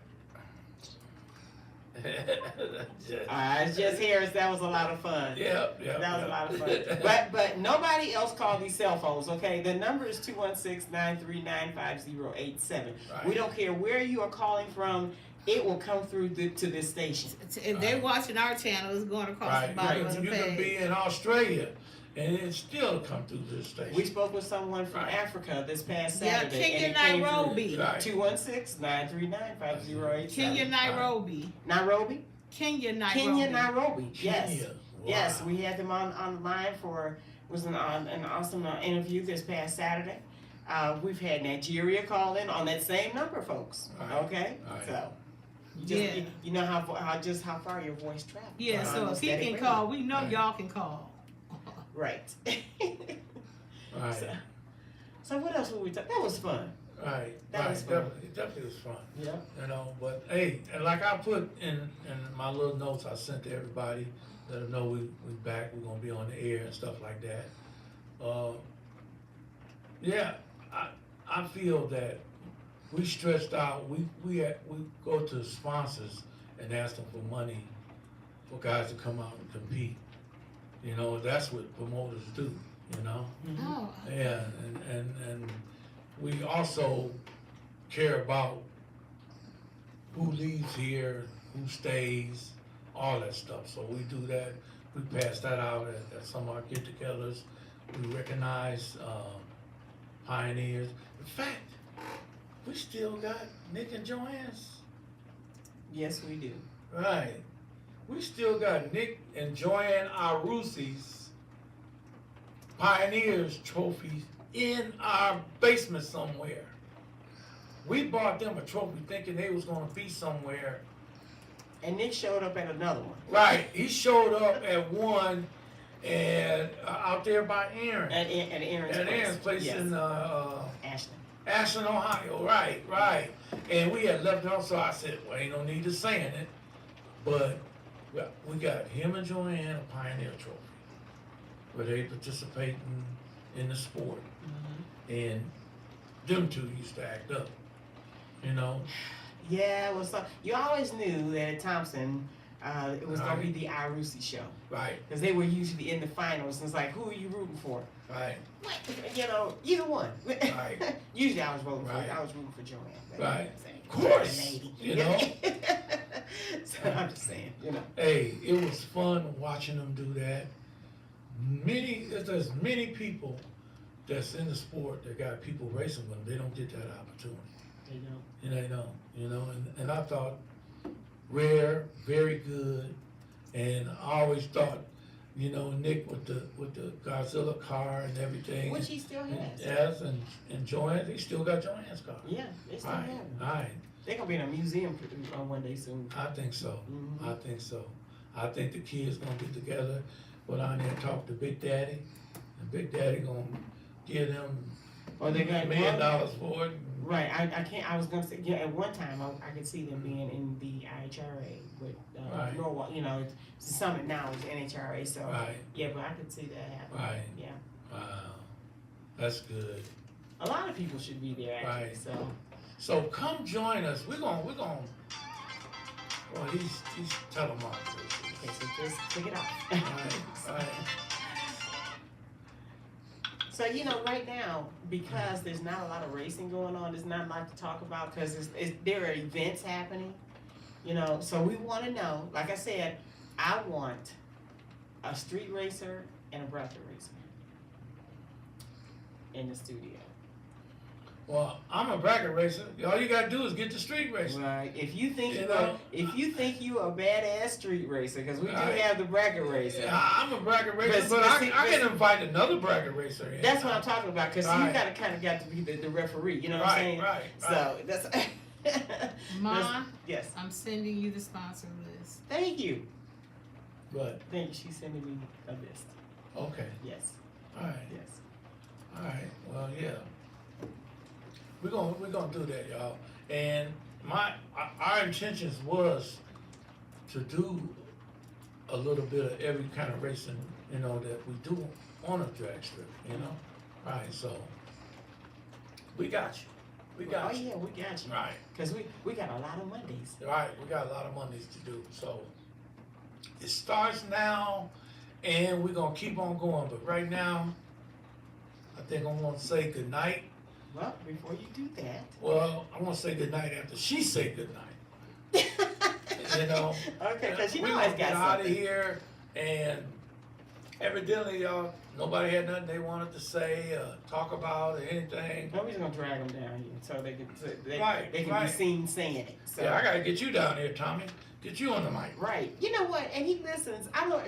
Speaker 3: Just Harris, that was a lot of fun.
Speaker 1: Yeah.
Speaker 3: That was a lot of fun. But nobody else called these cell phones, okay? The number is 216-939-5087.
Speaker 1: Right.
Speaker 3: We don't care where you are calling from, it will come through to this station.
Speaker 2: If they're watching our channel, it's going across
Speaker 1: Right.
Speaker 2: the bottom of the
Speaker 1: You can be
Speaker 2: page.
Speaker 1: in Australia and it still come through this station.
Speaker 3: We spoke with someone from
Speaker 1: Right.
Speaker 3: Africa this past
Speaker 2: Yeah,
Speaker 3: Saturday.
Speaker 2: Kenya,
Speaker 3: and it came through.
Speaker 2: Nairobi.
Speaker 1: Right.
Speaker 3: 216-939-5087.
Speaker 2: Kenya, Nairobi.
Speaker 3: Nairobi?
Speaker 2: Kenya, Nairobi.
Speaker 3: Kenya, Nairobi. Yes.
Speaker 1: Kenya. Wow.
Speaker 3: Yes, we had them on the line was an awesome interview this past Saturday. We've had Nigeria call in on that same number, folks.
Speaker 1: Right.
Speaker 3: Okay,
Speaker 1: Right.
Speaker 3: so
Speaker 2: Yeah.
Speaker 3: you know how far your voice travels.
Speaker 2: Yeah, so
Speaker 3: On
Speaker 2: if he
Speaker 3: steady
Speaker 2: can
Speaker 3: radio.
Speaker 2: call, we know
Speaker 1: Right.
Speaker 2: y'all can call.
Speaker 3: Right.
Speaker 1: Right.
Speaker 3: So what else were we talking? That was fun.
Speaker 1: Right,
Speaker 3: That
Speaker 1: right,
Speaker 3: was fun.
Speaker 1: it definitely was fun.
Speaker 3: Yeah.
Speaker 1: You know, but hey, and like I put in my little notes I sent to everybody, let them know we back, we're gonna be on the air and stuff like that. Yeah, I feel that we stretched out, we go to sponsors and ask them for money for guys to come out and compete. You know, that's what promoters do, you know?
Speaker 2: Oh.
Speaker 1: Yeah, and we also care about who leaves here, who stays, all that stuff. So we do that. We pass that out at some of our get-togethers. We recognize pioneers. In fact, we still got Nick and Joanne's.
Speaker 3: Yes, we do.
Speaker 1: Right. We still got Nick and Joanne Arusi's Pioneers trophies in our basement somewhere. We bought them a trophy thinking they was gonna be somewhere.
Speaker 3: And Nick showed up at another one.
Speaker 1: Right, he showed up at one and out there by Aaron.
Speaker 3: At Aaron's
Speaker 1: At
Speaker 3: place.
Speaker 1: Aaron's place
Speaker 3: Yes.
Speaker 1: in
Speaker 3: Ashland.
Speaker 1: Ashland, Ohio. Right, right. And we had left out, so I said, well, ain't no need to saying it. But we got him and Joanne a Pioneer Trophy where they participating in the sport.
Speaker 3: Mm-hmm.
Speaker 1: And them two used to act up, you know.
Speaker 3: Yeah, well, so you always knew that at Thompson, it was going to be the Irusi show.
Speaker 1: Right,
Speaker 3: Because they were usually in the finals. And it's like, who are you rooting for?
Speaker 1: right,
Speaker 3: What? You know, either one.
Speaker 1: Right.
Speaker 3: Usually I was voting
Speaker 1: Right.
Speaker 3: for, I was rooting for Joanne. But
Speaker 1: Right.
Speaker 3: you know what I'm saying?
Speaker 1: Of course,
Speaker 3: Lady.
Speaker 1: you know.
Speaker 3: So I'm just saying, you know.
Speaker 1: Hey, it was fun watching them do that. There's many people that's in the sport that got people racing with them. They don't get that opportunity.
Speaker 3: They don't.
Speaker 1: And they don't, you know, and I thought rare, very good, and I always thought, you know, Nick with the Godzilla car and everything.
Speaker 3: Which he still has.
Speaker 1: Yes, and Joanne, he still got Joanne's car.
Speaker 3: Yeah, they still
Speaker 1: Right,
Speaker 3: have them.
Speaker 1: right.
Speaker 3: They're going to be in a museum one day soon.
Speaker 1: I think so.
Speaker 3: Mhm.
Speaker 1: I think so. I think the kids gonna get together, go down there and talk to Big Daddy, and Big Daddy gonna give them
Speaker 3: Or they got
Speaker 1: $1 million for it.
Speaker 3: Right, I can't. I was gonna say, yeah. At one time, I could see them being in the IHRA with
Speaker 1: Right.
Speaker 3: Norwalk. You know, the summit now is NHRA. So
Speaker 1: Right,
Speaker 3: yeah, but I could see that happening.
Speaker 1: right.
Speaker 3: Yeah,
Speaker 1: Wow, that's good.
Speaker 3: a lot of people should be there actually.
Speaker 1: Right.
Speaker 3: So
Speaker 1: So come join us. We're gonna. Well, he's telemarketing.
Speaker 3: okay, so just pick it up.
Speaker 1: Right, right.
Speaker 3: So you know, right now, because there's not a lot of racing going on, there's not a lot to talk about because there are events happening. You know, so we want to know. Like I said, I want a street racer and a bracket racer in the studio.
Speaker 1: Well, I'm a bracket racer. All you gotta do is get the street racer.
Speaker 3: Right. If you think
Speaker 1: You
Speaker 3: you
Speaker 1: know?
Speaker 3: if you think you a badass street racer, because we do
Speaker 1: Right.
Speaker 3: have the bracket racer.
Speaker 1: Yeah, I'm a bracket racer,
Speaker 3: But
Speaker 1: but
Speaker 3: see,
Speaker 1: I can invite another bracket racer in.
Speaker 3: That's what I'm talking about. Because you
Speaker 1: Right.
Speaker 3: kind of got to be the referee. You know what
Speaker 1: Right,
Speaker 3: I'm saying?
Speaker 1: right,
Speaker 3: So that's.
Speaker 2: Ma,
Speaker 3: Yes.
Speaker 2: I'm sending you the sponsor list.
Speaker 3: Thank you.
Speaker 1: But
Speaker 3: Thank you. She's sending me a list.
Speaker 1: okay,
Speaker 3: Yes.
Speaker 1: all right,
Speaker 3: Yes.
Speaker 1: all right. Well, yeah, we're gonna do that, y'all. And our intentions was to do a little bit of every kind of racing, you know, that we do on a drag strip, you know. Right. So we got you. We got
Speaker 3: Oh
Speaker 1: you.
Speaker 3: yeah, we got you.
Speaker 1: Right.
Speaker 3: Because we got a lot of Mondays.
Speaker 1: Right, we got a lot of Mondays to do, so it starts now, and we're gonna keep on going. But right now, I think I'm gonna say good night.
Speaker 3: Well, before you do that.
Speaker 1: Well, I'm gonna say good night after she say good night. You know,
Speaker 3: Okay, because you
Speaker 1: we
Speaker 3: know
Speaker 1: gonna
Speaker 3: I
Speaker 1: get
Speaker 3: got
Speaker 1: out of
Speaker 3: something.
Speaker 1: here, and evidently, y'all, nobody had nothing they wanted to say, talk about, or anything.
Speaker 3: Nobody's gonna drag them down here so they can
Speaker 1: Right,
Speaker 3: they can
Speaker 1: right.
Speaker 3: be seen saying it. So.
Speaker 1: Yeah, I gotta get you down here, Tommy. Get you on the mic.
Speaker 3: Right. You know what? And he listens. I know.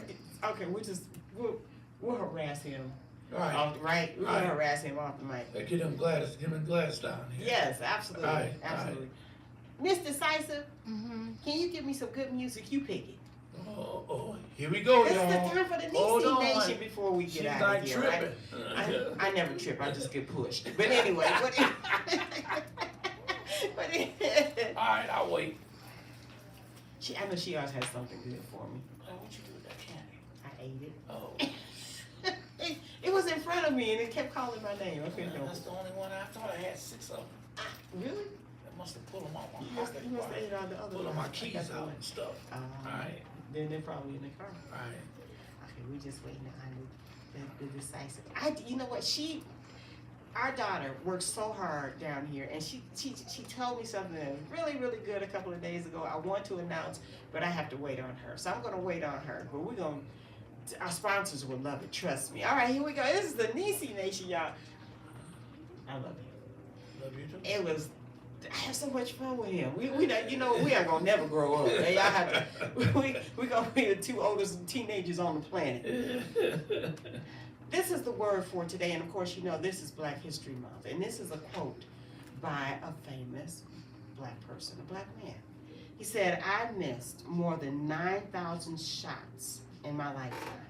Speaker 3: Okay, we'll harass him.
Speaker 1: Right.
Speaker 3: Right. We're
Speaker 1: Right.
Speaker 3: gonna harass him off the mic.
Speaker 1: Like get him and Gladys down here.
Speaker 3: Yes, absolutely,
Speaker 1: Right,
Speaker 3: absolutely. Miss Decisive,
Speaker 2: Mm-hmm.
Speaker 3: can you give me some good music? You pick it.
Speaker 1: Oh, here we go,
Speaker 3: This is
Speaker 1: y'all.
Speaker 3: the time for the
Speaker 1: Hold
Speaker 3: Niecy
Speaker 1: on.
Speaker 3: Nation before we get
Speaker 1: She's
Speaker 3: out
Speaker 1: not
Speaker 3: of here.
Speaker 1: tripping.
Speaker 3: I never trip. I just get pushed. But anyway, what?
Speaker 1: All right, I'll wait.
Speaker 3: I know she always has something good for me.
Speaker 1: Oh, what you do with that candy?
Speaker 3: I ate it.
Speaker 1: Oh,
Speaker 3: It was in front of me and it kept calling my name. I couldn't
Speaker 1: that's
Speaker 3: know.
Speaker 1: the only one. I thought I had 6 of them.
Speaker 3: Really?
Speaker 1: I must have pulled them out my
Speaker 3: You must
Speaker 1: pocket.
Speaker 3: have ate all the other
Speaker 1: Pulling
Speaker 3: ones.
Speaker 1: my
Speaker 3: I
Speaker 1: keys
Speaker 3: got the
Speaker 1: out
Speaker 3: one.
Speaker 1: and stuff. All right,
Speaker 3: Then they're probably in the car.
Speaker 1: all right.
Speaker 3: Okay, we just waiting on the decisive. You know what? Our daughter works so hard down here, and she told me something that was really, really good a couple of days ago. I want to announce, but I have to wait on her. So I'm going to wait on her. But our sponsors will love it. Trust me. All right, here we go. This is the Niecy Nation, y'all. I love you.
Speaker 1: Love you too.
Speaker 3: I have so much fun with him. We not, we are gonna never grow up. Y'all have to. We gonna be the 2 oldest teenagers on the planet. This is the word for today, and of course, this is Black History Month, and this is a quote by a famous Black person, a Black man. He said, "I missed more than 9,000 shots in my lifetime.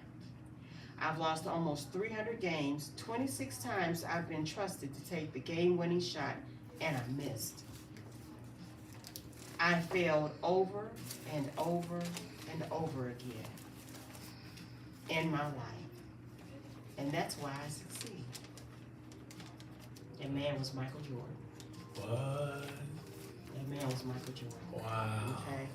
Speaker 3: I've lost almost 300 games. 26 times I've been trusted to take the game-winning shot, and I missed. I failed over and over and over again in my life. And that's why I succeed." That man was Michael Jordan.
Speaker 1: What?
Speaker 3: That man was Michael Jordan.
Speaker 1: Wow.
Speaker 3: Okay.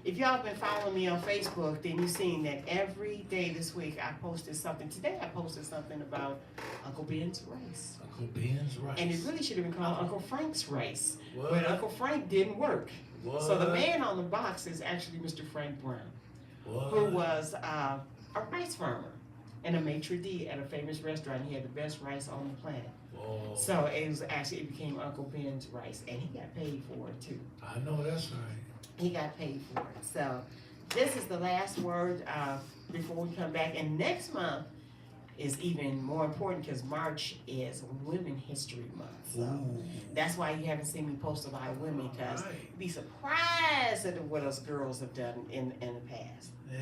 Speaker 3: If y'all been following me on Facebook, then you've seen that every day this week I posted something. Today I posted something about Uncle Ben's race.
Speaker 1: Uncle Ben's rice.
Speaker 3: And it really should have been called Uncle Frank's race.
Speaker 1: What?
Speaker 3: But Uncle Frank didn't work.
Speaker 1: What?
Speaker 3: So the man on the box is actually Mr. Frank Brown,
Speaker 1: What?
Speaker 3: who was a rice farmer and a maitre d' at a famous restaurant. He had the best rice on the planet.
Speaker 1: Whoa.
Speaker 3: So it became Uncle Ben's rice, and he got paid for it too.
Speaker 1: I know that's right.
Speaker 3: He got paid for it. So this is the last word before we come back. And next month is even more important because March is Women History Month. So
Speaker 1: Ooh.
Speaker 3: that's why you haven't seen me post a lot of women, because
Speaker 1: Right.
Speaker 3: you'd be surprised at what us girls have done in the past.
Speaker 1: Yeah.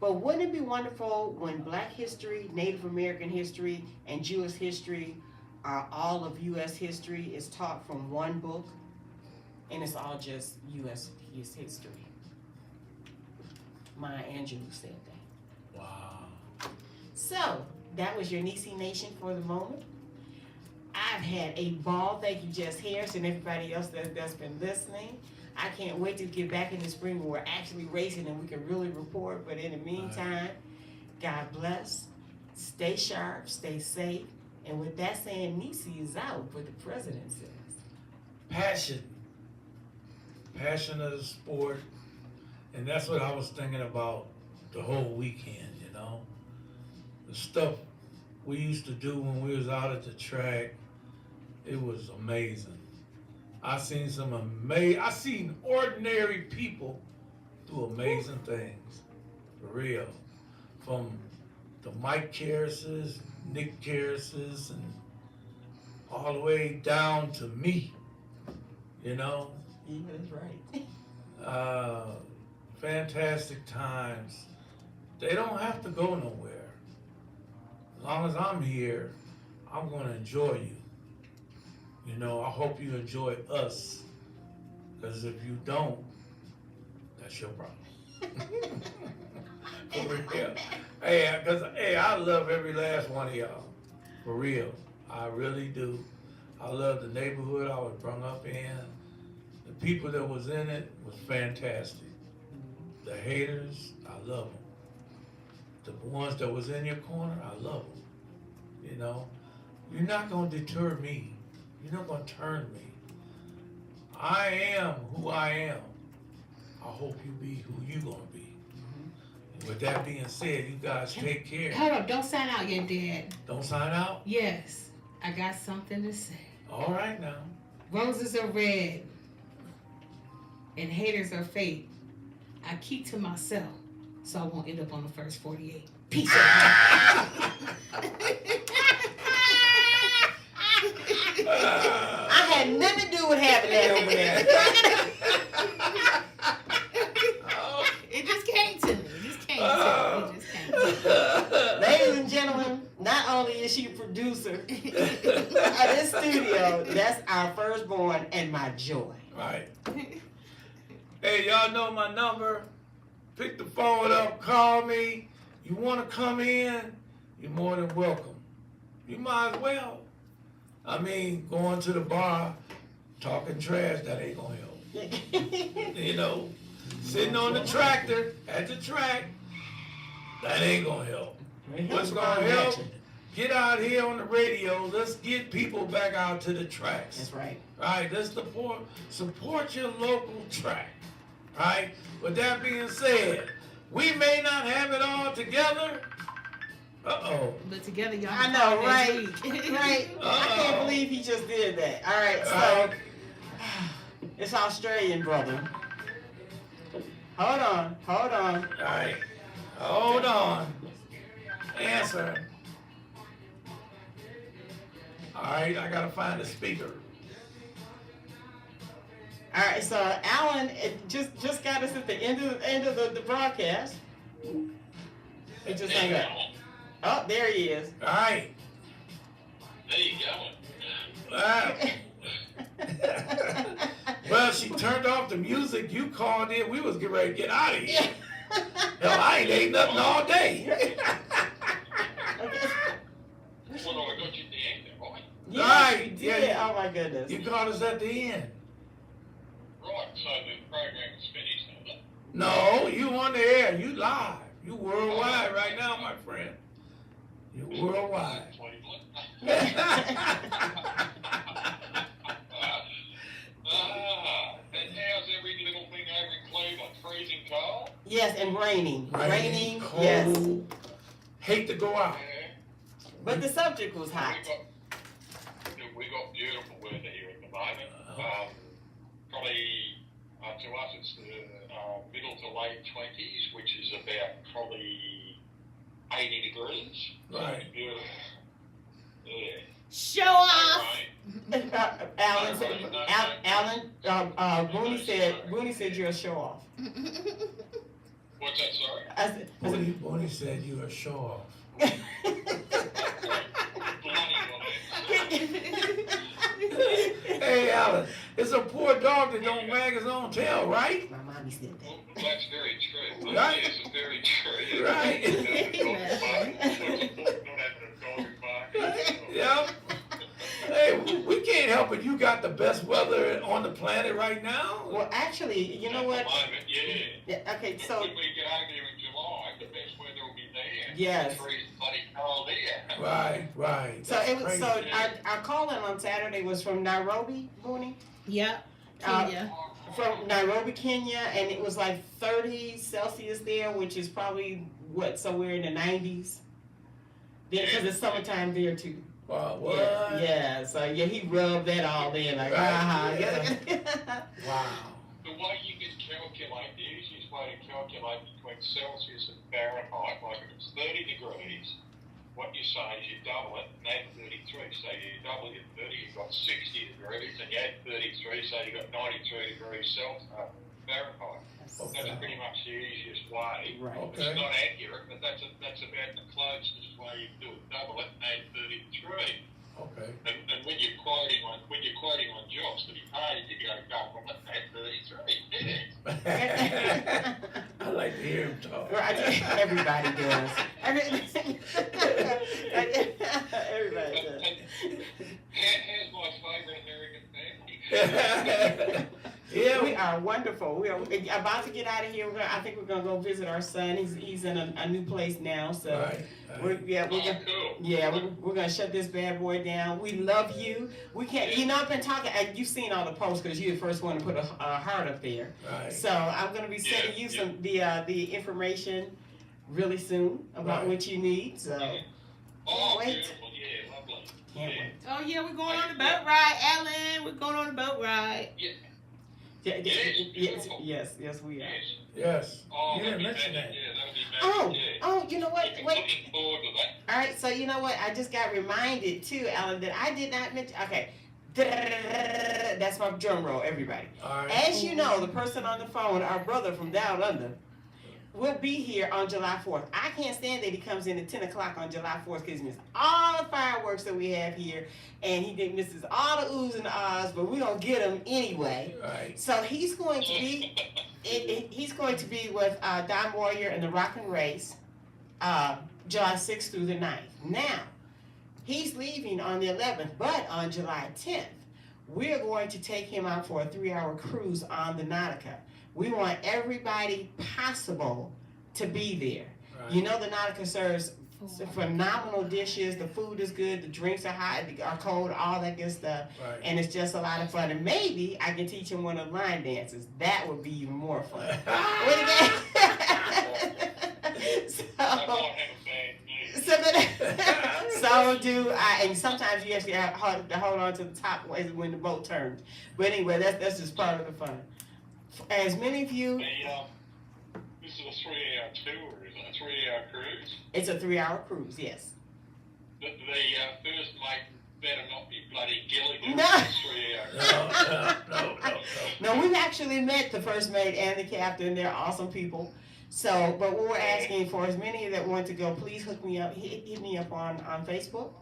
Speaker 3: But wouldn't it be wonderful when Black history, Native American history, and Jewish history, all of U.S. history is taught from one book, and it's all just U.S. history? Maya Angelou said that.
Speaker 1: Wow.
Speaker 3: So, that was your Niecy Nation for the moment. I've had a ball. Thank you, Jess Harris, and everybody else that's been listening. I can't wait to get back in the spring when we're actually racing and we can really report. But in the meantime, God bless. Stay sharp, stay safe. And with that saying, Niecy is out, what the president says.
Speaker 1: Passion of the sport, and that's what I was thinking about the whole weekend. The stuff we used to do when we was out at the track, it was amazing. I seen ordinary people do amazing things, for real. From the Mike Karrases, Nick Karrases, and all the way down to me,
Speaker 3: That's right.
Speaker 1: Fantastic times. They don't have to go nowhere. As long as I'm here, I'm going to enjoy you. I hope you enjoy us. Because if you don't, that's your problem. For real. Hey, I love every last one of y'all. For real. I really do. I love the neighborhood I was brought up in. The people that was in it was fantastic. The haters, I love them. The ones that was in your corner, I love them. You're not going to deter me. You're not going to turn me. I am who I am. I hope you be who you going to be. With that being said, you guys take care.
Speaker 2: Hold up, don't sign out yet, Dad.
Speaker 1: Don't sign out?
Speaker 2: Yes, I got something to say.
Speaker 1: All right now.
Speaker 2: Roses are red and haters are fake. I keep to myself so I won't end up on the first 48. Peace out.
Speaker 3: I had nothing to do with having that over there.
Speaker 2: It just came
Speaker 3: this studio, that's our firstborn and my joy.
Speaker 1: Right. Hey, y'all know my number. Pick the phone up, call me. You want to come in? You're more than welcome. You might as well. I mean, going to the bar, talking trash, that ain't gonna help. You know, sitting on the tractor at the track, that ain't gonna help. What's gonna help? Get out here on the radio. Let's get people back out to the tracks.
Speaker 3: That's right.
Speaker 1: Right, let's support your local track. Right? With that being said, we may not have it all together. Uh-oh.
Speaker 2: But together, y'all.
Speaker 3: I know, right? Right. I
Speaker 1: Uh-oh.
Speaker 3: can't believe he just did that. All right, so it's Australian, brother. Hold on.
Speaker 1: All right. Hold on. Answer. All right, I gotta find the speaker.
Speaker 3: All right, so Alan just got us at the end of the broadcast. It just hung up. Oh, there he is.
Speaker 1: All right.
Speaker 4: There you go.
Speaker 1: Well, she turned off the music. You called in. We was getting ready to get out of here. Hell, I ain't ate nothing all day.
Speaker 4: Well, I got you at the end there, right?
Speaker 3: Yes,
Speaker 1: Right,
Speaker 3: you did.
Speaker 1: yeah.
Speaker 3: Oh my goodness.
Speaker 1: You caught us at the end.
Speaker 4: Right, so the program is finished, isn't it?
Speaker 1: No, you on the air. You live. You worldwide right now, my friend. You worldwide.
Speaker 4: Cleveland. And how's every little thing over in Cleveland? Freezing cold?
Speaker 3: Yes, and raining. Raining,
Speaker 1: cold.
Speaker 3: yes.
Speaker 1: Hate to go out.
Speaker 4: Yeah.
Speaker 3: But the subject was hot.
Speaker 4: We got beautiful weather here at the moment. Probably to us it's the middle to late 20s, which is about probably 80 degrees.
Speaker 1: Right.
Speaker 4: It's beautiful. Yeah.
Speaker 2: Show off.
Speaker 4: Rain.
Speaker 3: Booney said you're a show off.
Speaker 4: What's that, sorry?
Speaker 3: I said,
Speaker 1: Bonnie said you a show off.
Speaker 4: Bloody on it.
Speaker 1: Hey, Alan, it's a poor dog that don't wag his own tail, right?
Speaker 3: my mommy said that.
Speaker 4: Well, that's very true.
Speaker 1: Right.
Speaker 4: Yes, very true.
Speaker 1: Right. Yeah. Hey, we can't help it. You got the best weather on the planet right now.
Speaker 3: Well, actually, you know what?
Speaker 4: At the moment, yeah.
Speaker 3: Yeah, okay, so
Speaker 4: When we get over here in July, the best weather will be there.
Speaker 3: Yes.
Speaker 4: It's freezing bloody cold here.
Speaker 1: Right.
Speaker 3: so
Speaker 1: That's
Speaker 3: it was
Speaker 1: crazy.
Speaker 3: so our call in on Saturday was from Nairobi, Booney.
Speaker 2: Yep.
Speaker 3: Uh,
Speaker 2: Kenya.
Speaker 3: From Nairobi, Kenya, and it was like 30 Celsius there, which is probably what, somewhere in the 90s. Because it's summertime there too.
Speaker 1: Wow, what?
Speaker 3: Yeah, so yeah, he rubbed that all in like,
Speaker 1: Right,
Speaker 3: yeah.
Speaker 1: Wow.
Speaker 4: The way you can calculate, the easiest way to calculate between Celsius and Fahrenheit, like if it's 30 degrees, what you say is you double it and add 33. So you double your 30, you've got 60 degrees, and you add 33, so you've got 93 degrees Fahrenheit.
Speaker 1: Okay.
Speaker 4: That's pretty much the easiest way.
Speaker 3: Right.
Speaker 1: Okay.
Speaker 4: It's not accurate, but that's about the closest way you do it. Double it and add 33.
Speaker 1: Okay.
Speaker 4: And when you're quoting on jobs to be paid, you go double it and add 33. Yeah.
Speaker 1: I like to hear him talk.
Speaker 3: Right, everybody does. Everybody does.
Speaker 4: Here's my favourite American family.
Speaker 1: Yeah.
Speaker 3: We are wonderful. We are about to get out of here. I think we're gonna go visit our son. He's in a new place now, so
Speaker 1: Right.
Speaker 3: we're gonna.
Speaker 4: Cool.
Speaker 3: Yeah, we're gonna shut this bad boy down. We love you. We can't. You know, I've been talking. You've seen all the posts because you're the first one to put a heart up there.
Speaker 1: Right.
Speaker 3: So I'm gonna be sending you some the information really soon about
Speaker 1: Right.
Speaker 3: what you need. So
Speaker 4: Oh,
Speaker 3: Wait.
Speaker 4: beautiful. Yeah, lovely.
Speaker 3: can't
Speaker 4: Yeah.
Speaker 3: wait.
Speaker 2: Oh yeah, we're going on the boat ride, Ellen. We're going on the boat ride.
Speaker 3: Yes, we are.
Speaker 4: Yes.
Speaker 1: Yes.
Speaker 4: Oh,
Speaker 1: You
Speaker 4: that'd
Speaker 1: didn't
Speaker 4: be
Speaker 1: mention
Speaker 4: magic.
Speaker 1: that.
Speaker 4: Yeah, that'd be magic.
Speaker 3: Oh, you know what?
Speaker 4: Yeah.
Speaker 3: Wait.
Speaker 4: Looking forward to that.
Speaker 3: All right, so you know what? I just got reminded too, Alan, that I did not mention. Okay, that's my drum roll, everybody.
Speaker 1: All right.
Speaker 3: As you know, the person on the phone, our brother from down under, will be here on July 4th. I can't stand that he comes in at 10 o'clock on July 4th because he misses all the fireworks that we have here, and he misses all the oohs and ahs, but we're going to get him anyway.
Speaker 1: Right.
Speaker 3: So he's going to be with Don Warrior and the Rockin' Race, July 6th through the 9th. Now, he's leaving on the 11th, but on July 10th, we're going to take him out for a 3-hour cruise on the Nautica. We want everybody possible to be there.
Speaker 1: Right.
Speaker 3: You know, the Nautica serves phenomenal dishes. The food is good. The drinks are hot, are cold, all that good stuff.
Speaker 1: Right.
Speaker 3: And it's just a lot of fun. And maybe I can teach him one of the line dances. That would be even more fun. What again? So do I, and sometimes you actually have to hold on to the top when the boat turns. But anyway, that's just part of the fun. As many of you,
Speaker 4: this is a 3-hour tour, isn't it? A 3-hour cruise.
Speaker 3: It's a 3-hour cruise, yes.
Speaker 4: The first mate better not be bloody Gilligan.
Speaker 3: No.
Speaker 4: It's 3 hours.
Speaker 3: No, we've actually met the first mate and the captain. They're awesome people. So, but what we're asking for is many that want to go, please hook me up, hit me up on Facebook.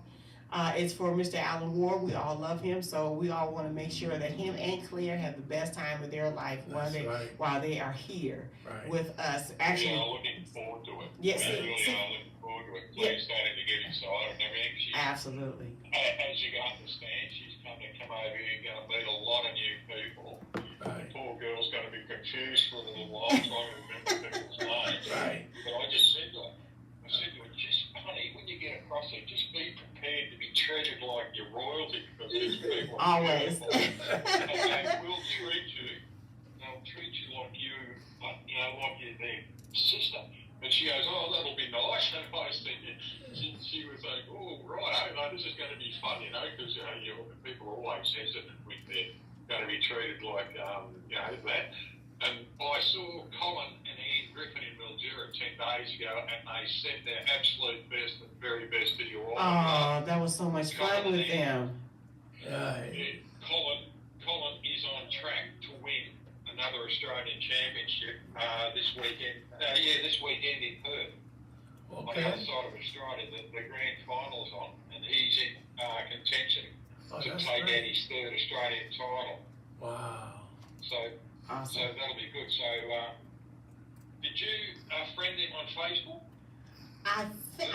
Speaker 3: It's for Mr. Alan Ward. We all love him, so we all want to make sure that him and Claire have the best time of their life while they are here with us. Actually,
Speaker 4: we are looking forward to it.
Speaker 3: Yes,
Speaker 4: we really are looking forward to it. Claire's starting to get excited and everything.
Speaker 3: Absolutely.
Speaker 4: As you can understand, she's come over here and going to meet a lot of new people.
Speaker 1: Right.
Speaker 4: The poor girl's going to be confused for a little while trying to remember people's names.
Speaker 1: Right.
Speaker 4: But I just said to her, just, honey, when you get across there, just be prepared to be treated like your royalty because these people are
Speaker 3: Always.
Speaker 4: beautiful. And they will treat you. They'll treat you like like you're their sister. And she goes, oh, that'll be nice. And I said, she was like, oh, right, this is going to be fun, because people are always sensitive when they're going to be treated like, that. And I saw Colin and Ian Griffin in Mildura 10 days ago, and they sent their absolute best and very best to you all.
Speaker 3: Oh, that was so much fun with them.
Speaker 4: Colin is on track to win another Australian Championship this weekend. This weekend in Perth. Okay. On the other side of Australia, the grand final's on, and he's in contention to take out his 3rd Australian title.
Speaker 1: Wow.
Speaker 4: So.
Speaker 3: Awesome.
Speaker 4: So that'll be good. So, did you friend him on Facebook?
Speaker 3: I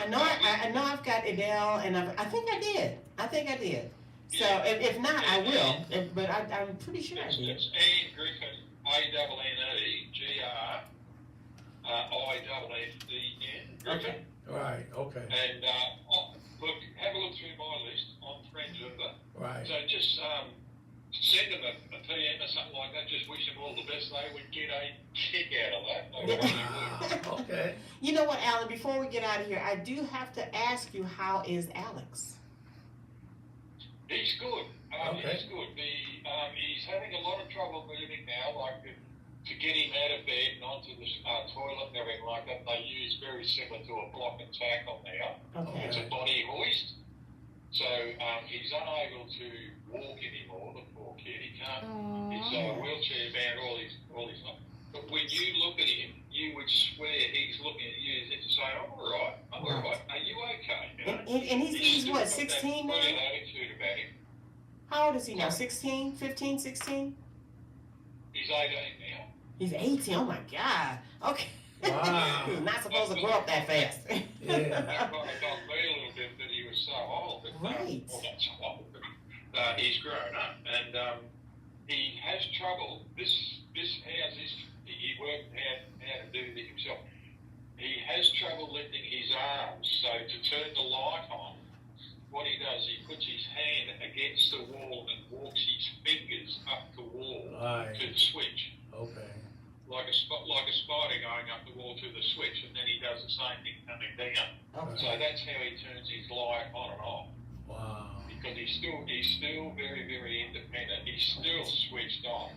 Speaker 3: know I've got Adele, and I think I did. So
Speaker 4: Yeah.
Speaker 3: if not, I will. But I'm pretty sure I did.
Speaker 4: It's Ian Griffin, ANNE GRIFFEN Griffin.
Speaker 3: Okay.
Speaker 1: Right. Okay.
Speaker 4: And look, have a look through my list. I'm friends with them.
Speaker 1: Right.
Speaker 4: So just send them a PM or something like that. Just wish them all the best. They would get a kick out of that.
Speaker 1: Wow. Okay.
Speaker 3: You know what, Alan? Before we get out of here, I do have to ask you, how is Alex?
Speaker 4: He's good.
Speaker 1: Okay.
Speaker 4: He's good. He's having a lot of trouble moving now. Like to get him out of bed and onto the toilet and everything like that, they use very similar to a block and tackle now.
Speaker 3: Okay.
Speaker 4: It's a body hoist. So he's unable to walk anymore, the poor kid. He can't. He's wheelchair bound all his life. But when you look at him, you would swear he's looking at you as if to say, I'm all right. Are you okay?
Speaker 3: And he's what, 16 now?
Speaker 4: Brilliant attitude about him.
Speaker 3: How old is he now? 16, 15, 16?
Speaker 4: He's 18 now.
Speaker 3: He's 18. Oh my God. Okay.
Speaker 1: Wow.
Speaker 3: He's not supposed to grow up that fast.
Speaker 1: Yeah.
Speaker 4: That kind of got me a little bit that he was so old. But,
Speaker 3: Right.
Speaker 4: Well, not so old, but he's grown up. And he has trouble. This house he worked out how to do this himself. He has trouble lifting his arms. So to turn the light on, what he does, he puts his hand against the wall and walks his fingers up the wall to the switch.
Speaker 1: Okay.
Speaker 4: Like a spider going up the wall to the switch, and then he does the same thing coming down.
Speaker 3: Okay.
Speaker 4: So that's how he turns his light on and off.
Speaker 1: Wow.
Speaker 4: Because he's still very, very independent. He's still switched on,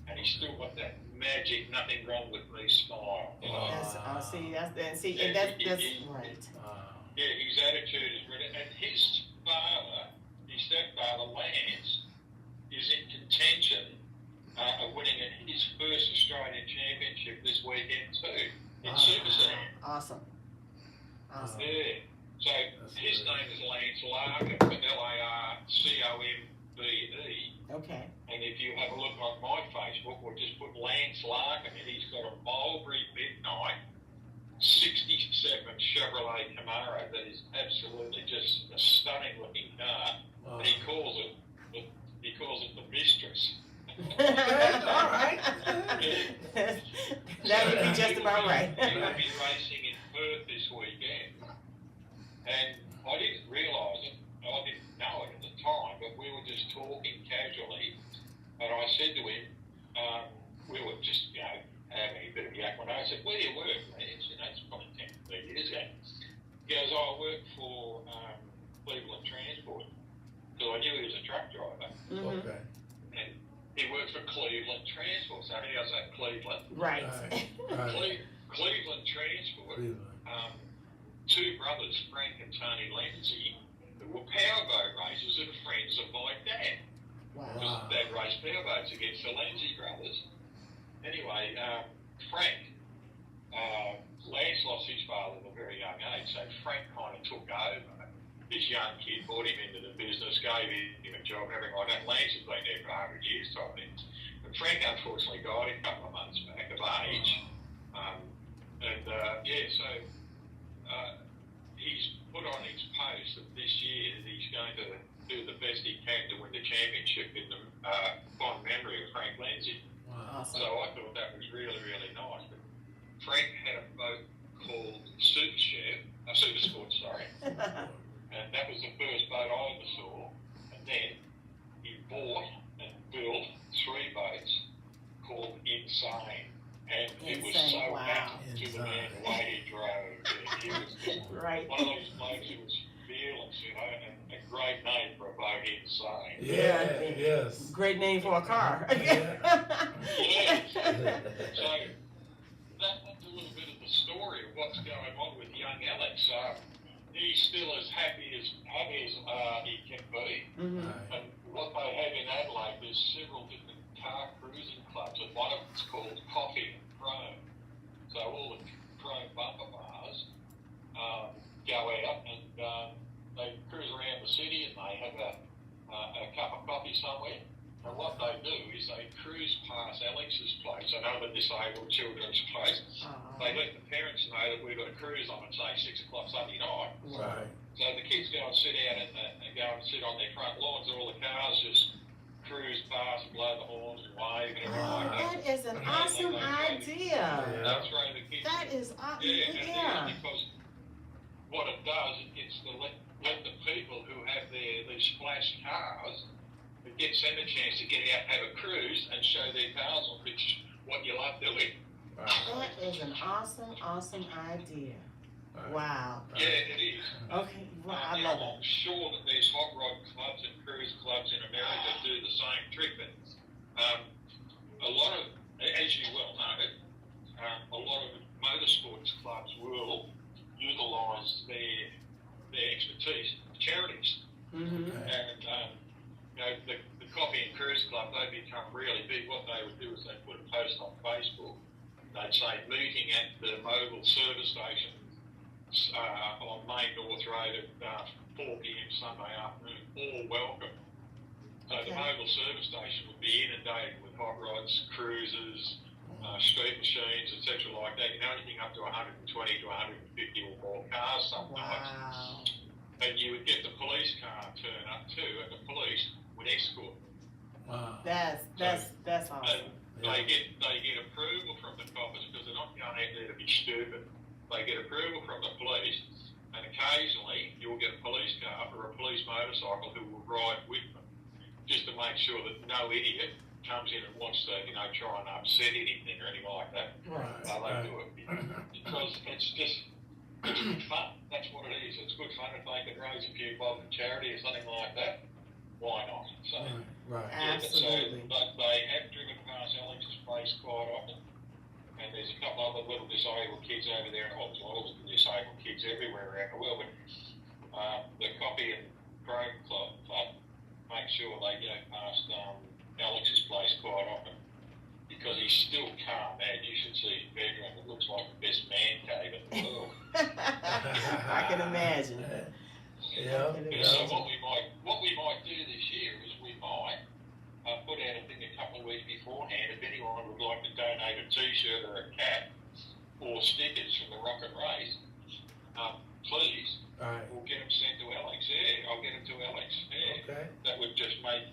Speaker 4: and he's still got that magic, nothing wrong with me smile. You know?
Speaker 3: That's right.
Speaker 1: Wow.
Speaker 4: Yeah, his attitude is really, and his stepfather, Lance, is in contention of winning his first Australian Championship this weekend too. In
Speaker 3: Awesome. Awesome.
Speaker 4: Yeah. So
Speaker 1: That's
Speaker 4: his
Speaker 1: great.
Speaker 4: name is Lance Larkin, Larcombe.
Speaker 3: Okay.
Speaker 4: And if you have a look on my Facebook, or just put Lance Larkin, and he's got a Mulberry Midnight 67 Chevrolet Camaro that is absolutely just a stunning looking car.
Speaker 1: Wow.
Speaker 4: And he calls it the Mistress.
Speaker 1: All right.
Speaker 3: That would be just about right.
Speaker 4: He will be racing in Perth this weekend. And I didn't realise it, I didn't know it at the time, but we were just talking casually. And I said to him, we were just, having a bit of yak one day. I said, where do you work, Lance? It's probably 10, 15 years ago. He goes, I work for Cleveland Transport. Because I knew he was a truck driver.
Speaker 3: Mm-hmm.
Speaker 1: Okay.
Speaker 4: And he works for Cleveland Transport. So he goes, Cleveland.
Speaker 3: Right.
Speaker 1: Right.
Speaker 4: Cleveland Transport.
Speaker 1: Cleveland.
Speaker 4: Two brothers, Frank and Tony Lindsay, who were powerboat racers and friends of my dad.
Speaker 3: Wow.
Speaker 1: Wow.
Speaker 4: They'd raced powerboats against the Lindsay brothers. Anyway, Frank, Lance lost his father at a very young age, so Frank kind of took over. This young kid brought him into the business, gave him a job, everything like that. Lance had been there for 100 years, type thing. But Frank unfortunately died a couple of months back of age. He's put on his post that this year that he's going to do the best he can to win the championship in the fond memory of Frank Lindsay.
Speaker 1: Wow.
Speaker 3: Awesome.
Speaker 4: So I thought that was really, really nice. But Frank had a boat called Super Sport, and that was the first boat I ever saw. And then he bought and built 3 boats called Insane. And it was
Speaker 3: Insane,
Speaker 4: so
Speaker 3: wow.
Speaker 4: happy to the man the way he drove. He was just
Speaker 3: Right.
Speaker 4: one of those blokes who was fearless, and a great name for a boat, Insane.
Speaker 1: Yeah. Yes.
Speaker 3: Great name for a car.
Speaker 4: Yeah. So that's a little bit of the story of what's going on with young Alex. He's still as happy as he can be.
Speaker 3: Mm-hmm.
Speaker 1: Right.
Speaker 4: And what they have in Adelaide, there's several different car cruising clubs, and one of them's called Coffee and Chrome. So all the chrome bumper bars go out and they cruise around the city, and they have a cup of coffee somewhere. And what they do is they cruise past Alex's place, another disabled children's place. They let the parents know that we've got a cruise on at say 6 o'clock Sunday night.
Speaker 1: Right.
Speaker 4: So the kids go and sit out and go and sit on their front lawns, and all the cars just cruise past and blow the horns and wave and everything like that.
Speaker 3: That is an awesome idea.
Speaker 4: They throw the kids.
Speaker 3: That is awesome.
Speaker 4: Yeah. Because what it does, it gets to let the people who have these flash cars, it gets them a chance to get out, have a cruise, and show their cars on, which what you love doing.
Speaker 3: That is an awesome idea. Wow.
Speaker 4: Yeah, it is.
Speaker 3: Okay, well, I love
Speaker 4: I'm
Speaker 3: it.
Speaker 4: sure that there's hot rod clubs and cruise clubs in America do the same trick, but a lot of, as you well know, a lot of motorsports clubs will utilise their expertise, charities,
Speaker 3: Mm-hmm.
Speaker 4: and the Coffee and Cruise Club, they become really big. What they would do is they put a post on Facebook. They'd say meeting at the mobile service station on Main North Road at 4 p.m. Sunday afternoon, all welcome. So the mobile service station would be inundated with hot rods, cruisers, street machines, etc. like that. Anything up to 120 to 150 or more cars sometimes.
Speaker 3: Wow.
Speaker 4: And you would get the police car turn up too, and the police would escort.
Speaker 1: Wow.
Speaker 3: That's awesome.
Speaker 4: They get approval from the coppers, because they're not going out there to be stupid. They get approval from the police, and occasionally you'll get a police car or a police motorcycle who will ride with them, just to make sure that no idiot comes in and wants to, try and upset anything or anything like that.
Speaker 3: Right.
Speaker 4: They do it because it's good fun. That's what it is. It's good fun. If they can raise a few bob for charity or something like that, why not? So.
Speaker 1: Right.
Speaker 3: Absolutely.
Speaker 4: But they have driven past Alex's place quite often, and there's a couple other little disabled kids over there, and there's a lot of disabled kids everywhere around the world. But the Coffee and Chrome Club make sure they go past Alex's place quite often. because he's still calm, man. You should see his bedroom. It looks like the best man cave in the world.
Speaker 3: I can imagine.
Speaker 1: Yeah.
Speaker 4: So what we might do this year is we might put out a thing a couple of weeks beforehand. If anyone would like to donate a T-shirt or a cap or stickers from the Rocket Race, please.
Speaker 1: All right.
Speaker 4: We'll get them sent to Alex. Yeah, I'll get them to Alex. Yeah.
Speaker 1: Okay.
Speaker 4: That would just make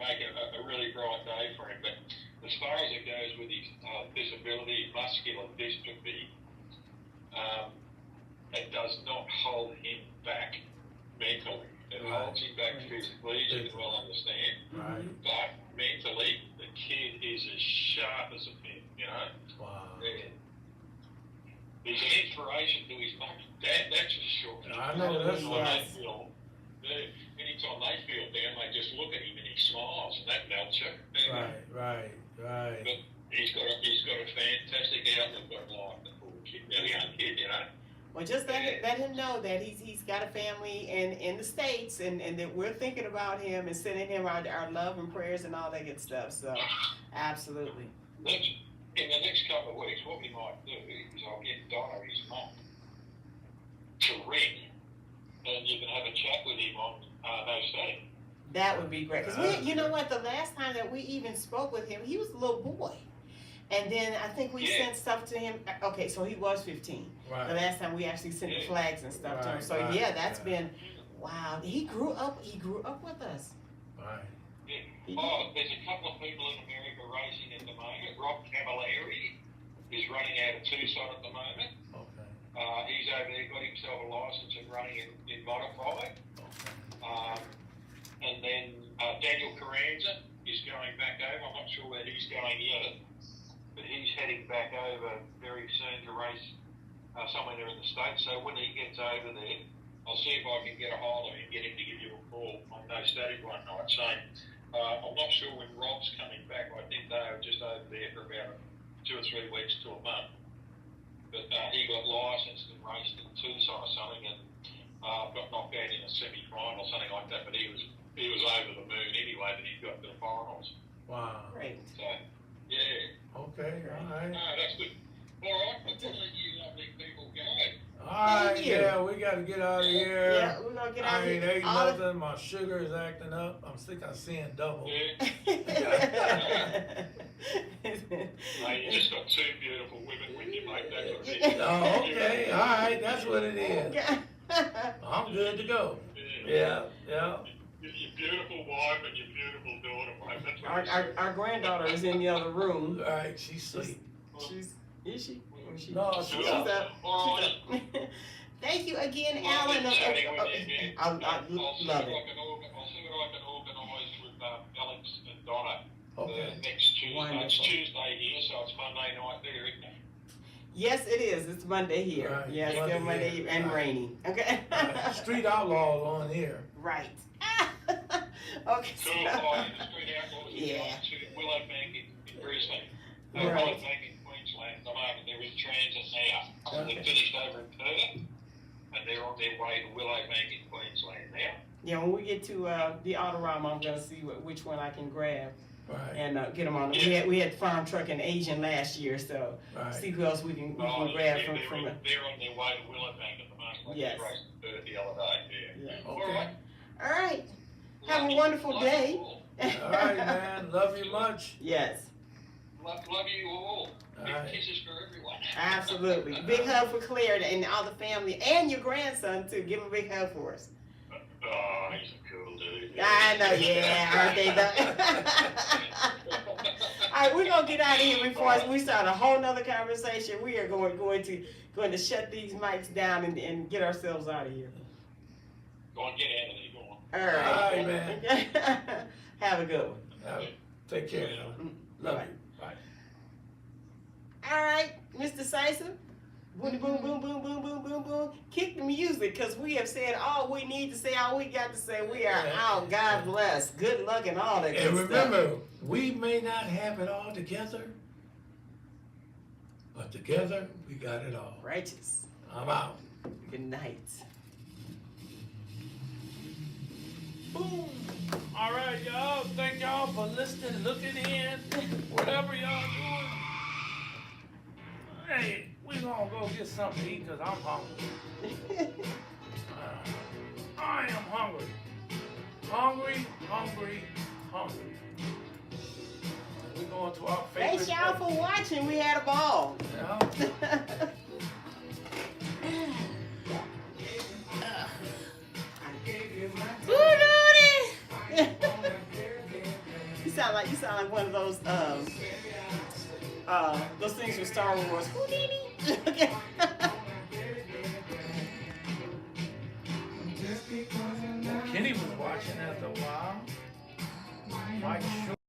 Speaker 4: a really bright day for him. But as far as it goes with his disability, muscular dystrophy, it does not hold him back mentally. It holds him back physically, as you can well understand.
Speaker 1: Right.
Speaker 4: But mentally, the kid is as sharp as a pin, you know?
Speaker 1: Wow.
Speaker 4: Yeah. He's an inspiration to his mum and dad, that's for sure.
Speaker 1: I know that's right.
Speaker 4: Anytime they feel down, they just look at him and he smiles, and that melts you.
Speaker 1: Right.
Speaker 4: But he's got a fantastic outlook on life, the poor kid, the young kid, you know.
Speaker 3: Well, just let him know that he's got a family in the States, and that we're thinking about him and sending him our love and prayers and all that good stuff. So, absolutely.
Speaker 4: In the next couple of weeks, what we might do is I'll get Donna, his mum, to ring, and you can have a chat with him on no static.
Speaker 3: That would be great. Because you know what? The last time that we even spoke with him, he was a little boy. And then I think we sent stuff to him. Okay, so he was 15.
Speaker 1: Right.
Speaker 3: The last time we actually sent the flags and stuff to him. So that's been, wow. He grew up with us.
Speaker 1: Right.
Speaker 4: Yeah. There's a couple of people in America racing at the moment. Rob Camilleri is running out of Tucson at the moment.
Speaker 1: Okay.
Speaker 4: He's over there, got himself a license and running in modified.
Speaker 1: Okay.
Speaker 4: And then Daniel Carranza is going back over. I'm not sure where he's going yet, but he's heading back over very soon to race somewhere there in the States. So when he gets over there, I'll see if I can get a hold of him and get him to give you a call on No Static one night. So I'm not sure when Rob's coming back. I think they were just over there for about 2 or 3 weeks to a month. But he got licensed and raced in Tucson or something, and got knocked out in a semi-final, something like that. But he was over the moon anyway that he got to the finals.
Speaker 1: Wow.
Speaker 3: Great.
Speaker 4: So, yeah.
Speaker 1: Okay, all right.
Speaker 4: No, that's good. All right, I'm going to let you lovely people go.
Speaker 1: All right,
Speaker 3: Thank you.
Speaker 1: yeah, we got to get out of here.
Speaker 3: Yeah, we're going to get out
Speaker 1: I ain't
Speaker 3: of here.
Speaker 1: ate nothing. My sugar is acting up. I'm sick of seeing double.
Speaker 4: Yeah. Mate, you just got 2 beautiful women with you, mate. That's what it is.
Speaker 1: Oh, okay. All right. That's what it is. I'm good to go. Yeah.
Speaker 4: Your beautiful wife and your beautiful daughter, mate. That's what it is.
Speaker 3: Our granddaughter is in the other room.
Speaker 1: All right. She's asleep.
Speaker 3: Is she? Or she?
Speaker 1: No,
Speaker 3: She's
Speaker 1: she's
Speaker 3: up.
Speaker 1: up.
Speaker 4: All right.
Speaker 3: Thank you again,
Speaker 4: Well,
Speaker 3: Alan.
Speaker 4: I'll chatting with you, man.
Speaker 3: I
Speaker 4: I'll see
Speaker 3: love
Speaker 4: what I
Speaker 3: it.
Speaker 4: can organise with Alex and Donna
Speaker 1: Okay.
Speaker 4: next Tuesday.
Speaker 3: Wonderful.
Speaker 4: It's Tuesday here, so it's Monday night there, isn't it?
Speaker 3: Yes, it is. It's Monday here.
Speaker 1: Right.
Speaker 3: Yes,
Speaker 1: Monday
Speaker 3: still Monday
Speaker 1: here.
Speaker 3: and
Speaker 1: Right.
Speaker 3: rainy. Okay.
Speaker 1: Street outlaws on here.
Speaker 3: Right. okay.
Speaker 4: So, the Street Outlaws
Speaker 3: Yeah.
Speaker 4: to Willow Bank in Brisbane.
Speaker 3: Right.
Speaker 4: Willow Bank in Queensland at the moment. They're in transit now.
Speaker 1: Okay.
Speaker 4: They finished over in Perth, and they're on their way to Willow Bank in Queensland now.
Speaker 3: Yeah, when we get to the Autorama, I'm gonna see which one I can grab
Speaker 1: Right.
Speaker 3: and get them on.
Speaker 4: Yeah.
Speaker 3: We had farm truck and Asian last year, so
Speaker 1: Right.
Speaker 3: see who else we can grab from.
Speaker 4: They're on their way to Willow Bank at the moment. Like
Speaker 3: Yes.
Speaker 4: they raced in Perth the other day. Yeah.
Speaker 3: Yeah.
Speaker 4: All right.
Speaker 3: All right. Have a
Speaker 4: Love
Speaker 3: wonderful
Speaker 4: you
Speaker 3: day.
Speaker 4: all.
Speaker 1: All right, man. Love you much.
Speaker 3: Yes,
Speaker 4: Love you all. Big
Speaker 1: All right.
Speaker 4: kisses for everyone.
Speaker 3: absolutely. Big hug for Claire and all the family and your grandson too. Give him a big hug for us.
Speaker 4: Oh, he's a cool dude.
Speaker 3: I know, yeah, aren't they? All right, we're gonna get out of here before we start a whole nother conversation. We are going to shut these mics down and get ourselves out of here.
Speaker 4: Go on, get out of there. Go on.
Speaker 3: All right.
Speaker 1: All right, man.
Speaker 3: Have a good one.
Speaker 1: Take care, Alan. Love
Speaker 3: Bye.
Speaker 1: you. Bye.
Speaker 3: All right, Mr. Sison. Boom, boom, boom, boom, boom, boom, boom, boom. Kick the music, because we have said all we need to say, all we got to say. We are out. God bless. Good luck and all that good
Speaker 1: And
Speaker 3: stuff.
Speaker 1: remember, we may not have it all together, but together we got it all.
Speaker 3: Righteous.
Speaker 1: I'm out.
Speaker 3: Good night.
Speaker 1: Boom. All right, y'all. Thank y'all for listening, looking in, whatever y'all doing. Hey, we gonna go get something to eat because I'm hungry. I am hungry. Hungry, hungry, hungry. We're going to our favorite.
Speaker 3: Thanks y'all for watching. We had a ball.
Speaker 1: Yeah.
Speaker 3: You sound like one of those things from Star Wars. Houdini.
Speaker 1: Kenny was watching after a while. Mike Short.